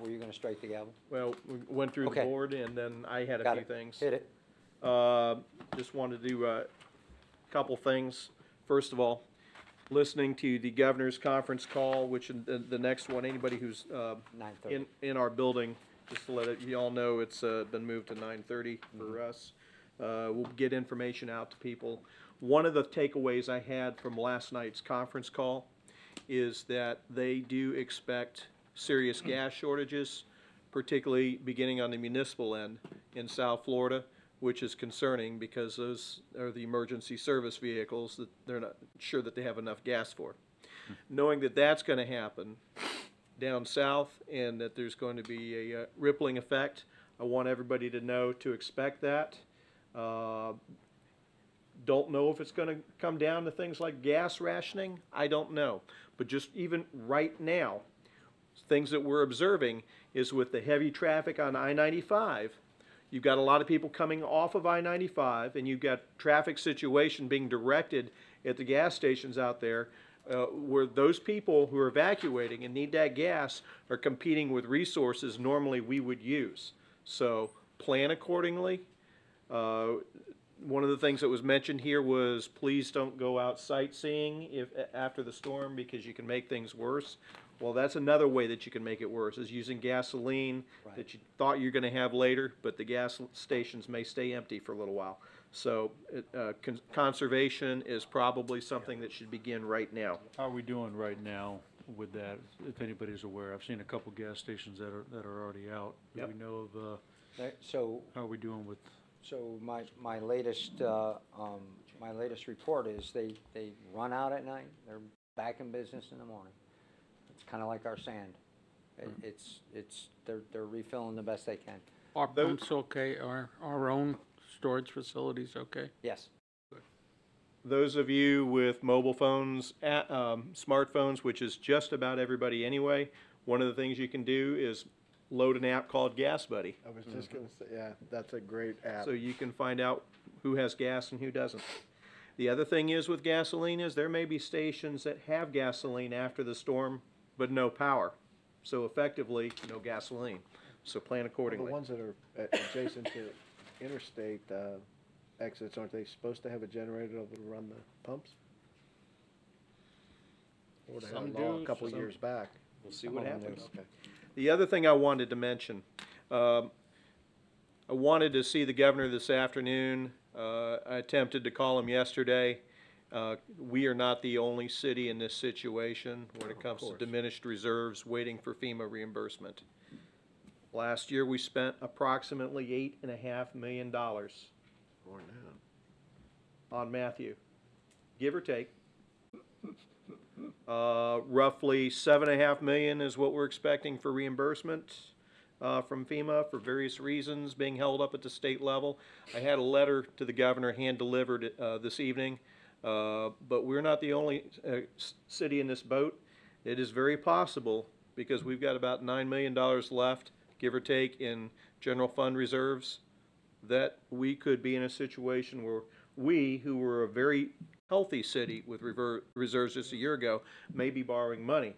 were you going to strike the gavel? Well, we went through the Okay. board, and then I had a Got few it. things. Hit it. Just wanted to do a couple things. First of all, listening to the governor's conference call, which the next one, anybody who's 9:30. in our building, just to let you all know, it's been moved to 9:30 for us. We'll get information out to people. One of the takeaways I had from last night's conference call is that they do expect serious gas shortages, particularly beginning on the municipal end in South Florida, which is concerning because those are the emergency service vehicles that they're not sure that they have enough gas for. Knowing that that's going to happen down south and that there's going to be a rippling effect, I want everybody to know to expect that. Don't know if it's going to come down to things like gas rationing. I don't know. But just even right now, things that we're observing is with the heavy traffic on I-95, you've got a lot of people coming off of I-95, and you've got traffic situation being directed at the gas stations out there, where those people who are evacuating and need that gas are competing with resources normally we would use. So plan accordingly. One of the things that was mentioned here was please don't go out sightseeing after the storm because you can make things worse. Well, that's another way that you can make it worse, is using gasoline that you thought you're going to have later, but the gas stations may stay empty for a little while. So conservation is probably something that should begin right now. How are we doing right now with that, if anybody's aware? I've seen a couple gas stations that are already out. Do Yep. we know of, So, how are we doing with? so my latest report is they run out at night. They're back in business in the morning. It's kind of like our sand. They're refilling the best they can. Our pumps okay, our own storage facilities okay? Yes. Those of you with mobile phones, smartphones, which is just about everybody anyway, one of the things you can do is load an app called Gas Buddy. I was just gonna say, yeah, that's a great app. So you can find out who has gas and who doesn't. The other thing is with gasoline is there may be stations that have gasoline after the storm, but no power. So effectively, no gasoline. So plan The accordingly. ones that are adjacent to interstate exits, aren't they supposed to have a generator able to run the pumps? Or they had Some a law do, a couple some- years back. We'll see what Some of them happens. do. Okay. The other thing I wanted to mention, I wanted to see the governor this afternoon. I attempted to call him yesterday. We are not the only city in this situation when it comes to course. diminished reserves waiting for FEMA reimbursement. Last year, we spent approximately $8.5 million More now. on Matthew, give or take. Roughly $7.5 million is what we're expecting for reimbursement from FEMA for various reasons being held up at the state level. I had a letter to the governor hand-delivered this evening, but we're not the only city in this boat. It is very possible, because we've got about $9 million left, give or take, in general fund reserves, that we could be in a situation where we, who were a very healthy city with reserves just a year ago, may be borrowing money.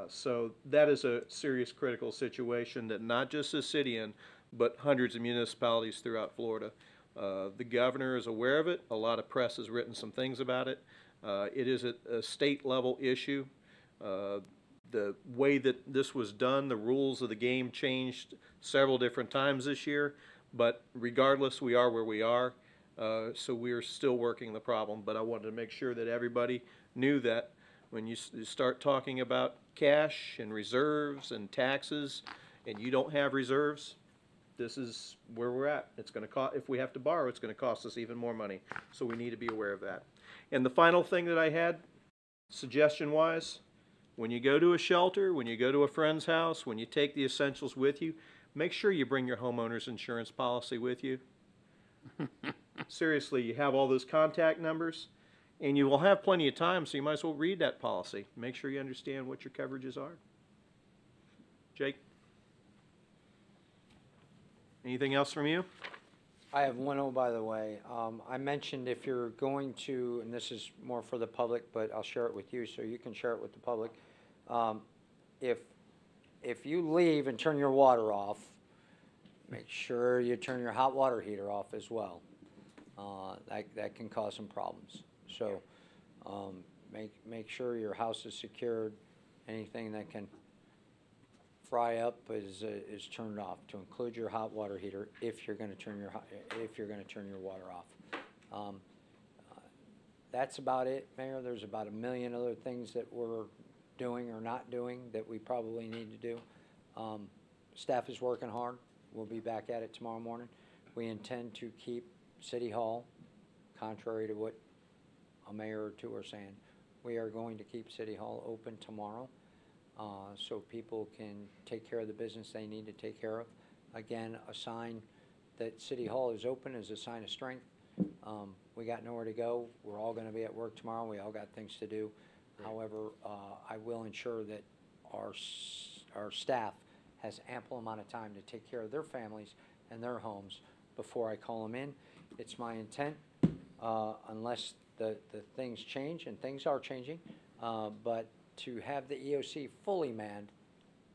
So that is a serious critical situation that not just the city in, but hundreds of municipalities throughout Florida. The governor is aware of it. A lot of press has written some things about it. It is a state level issue. The way that this was done, the rules of the game changed several different times this year, but regardless, we are where we are. So we are still working the problem, but I wanted to make sure that everybody knew that when you start talking about cash and reserves and taxes, and you don't have reserves, this is where we're at. It's going to cost, if we have to borrow, it's going to cost us even more money. So we need to be aware of that. And the final thing that I had, suggestion-wise, when you go to a shelter, when you go to a friend's house, when you take the essentials with you, make sure you bring your homeowner's insurance policy with you. Seriously, you have all those contact numbers, and you will have plenty of time, so you might as well read that policy. Make sure you understand what your coverages are. Jake? Anything else from you? I have one, oh, by the way. I mentioned if you're going to, and this is more for the public, but I'll share it with you so you can share it with the public. If you leave and turn your water off, make sure you turn your hot water heater off as well. That can cause some problems. So make sure your house is secured. Anything that can fry up is turned off, to include your hot water heater if you're going to turn your water off. That's about it, Mayor. There's about 1 million other things that we're doing or not doing that we probably need to do. Staff is working hard. We'll be back at it tomorrow morning. We intend to keep City Hall, contrary to what a mayor or two are saying. We are going to keep City Hall open tomorrow so people can take care of the business they need to take care of. Again, a sign that City Hall is open is a sign of strength. We got nowhere to go. We're all going to be at work tomorrow. We all got things to do. However, I will ensure that our staff has ample amount of time to take care of their families and their homes before I call them in. It's my intent, unless the things change, and things are changing, but to have the EOC fully manned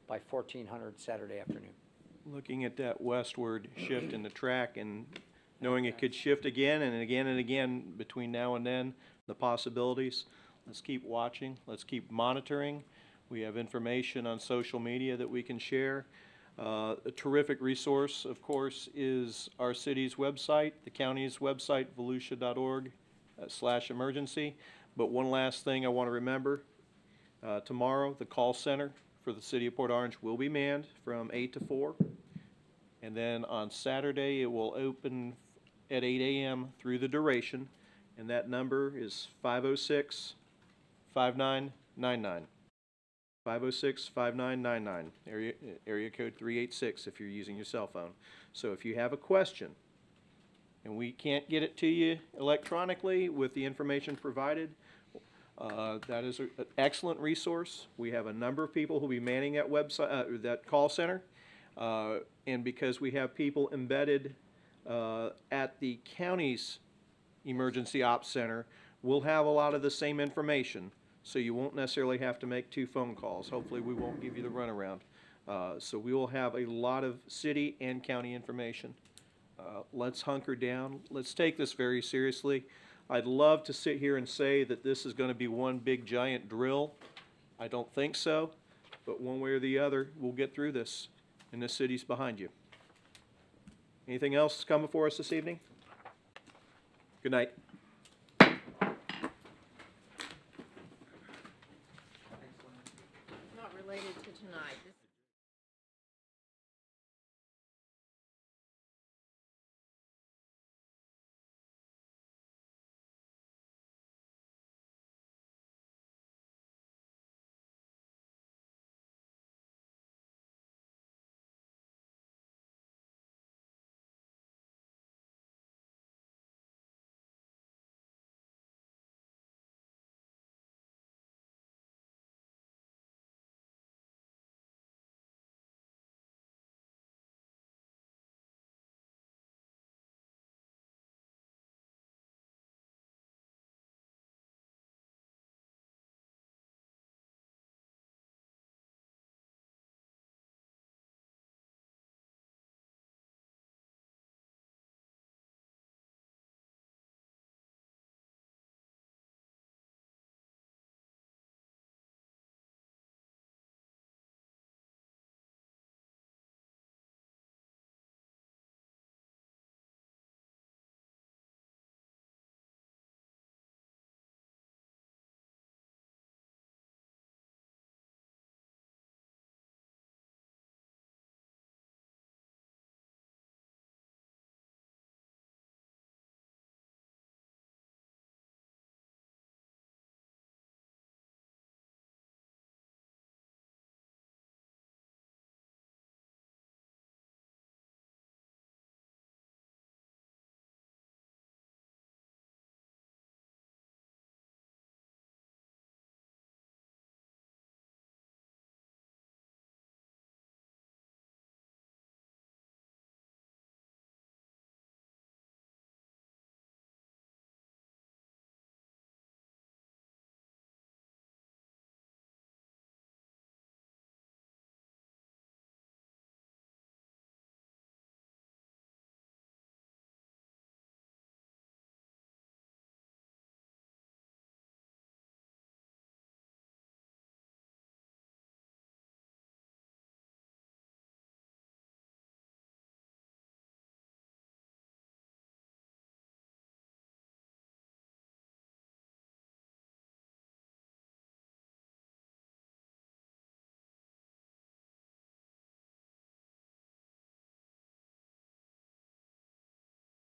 by 1400 Saturday afternoon. Looking at that westward shift in the track and knowing it could shift again and again and again between now and then, the possibilities. Let's keep watching. Let's keep monitoring. We have information on social media that we can share. A terrific resource, of course, is our city's website, the county's website, volusia.org/emergency. But one last thing I want to remember, tomorrow the call center for the city of Port Orange will be manned from 8 to 4. And then on Saturday it will open at 8 a.m. through the duration, and that number is 506-5999. 506-5999, area code 386 if you're using your cell phone. So if you have a question and we can't get it to you electronically with the information provided, that is an excellent resource. We have a number of people who will be manning that website, that call center, and because we have people embedded at the county's emergency ops center, we'll have a lot of the same information. So you won't necessarily have to make 2 phone calls. Hopefully we won't give you the runaround. So we will have a lot of city and county information. Let's hunker down. Let's take this very seriously. I'd love to sit here and say that this is going to be one big giant drill. I don't think so, but one way or the other, we'll get through this, and this city's behind you. Anything else come before us this evening? Good night.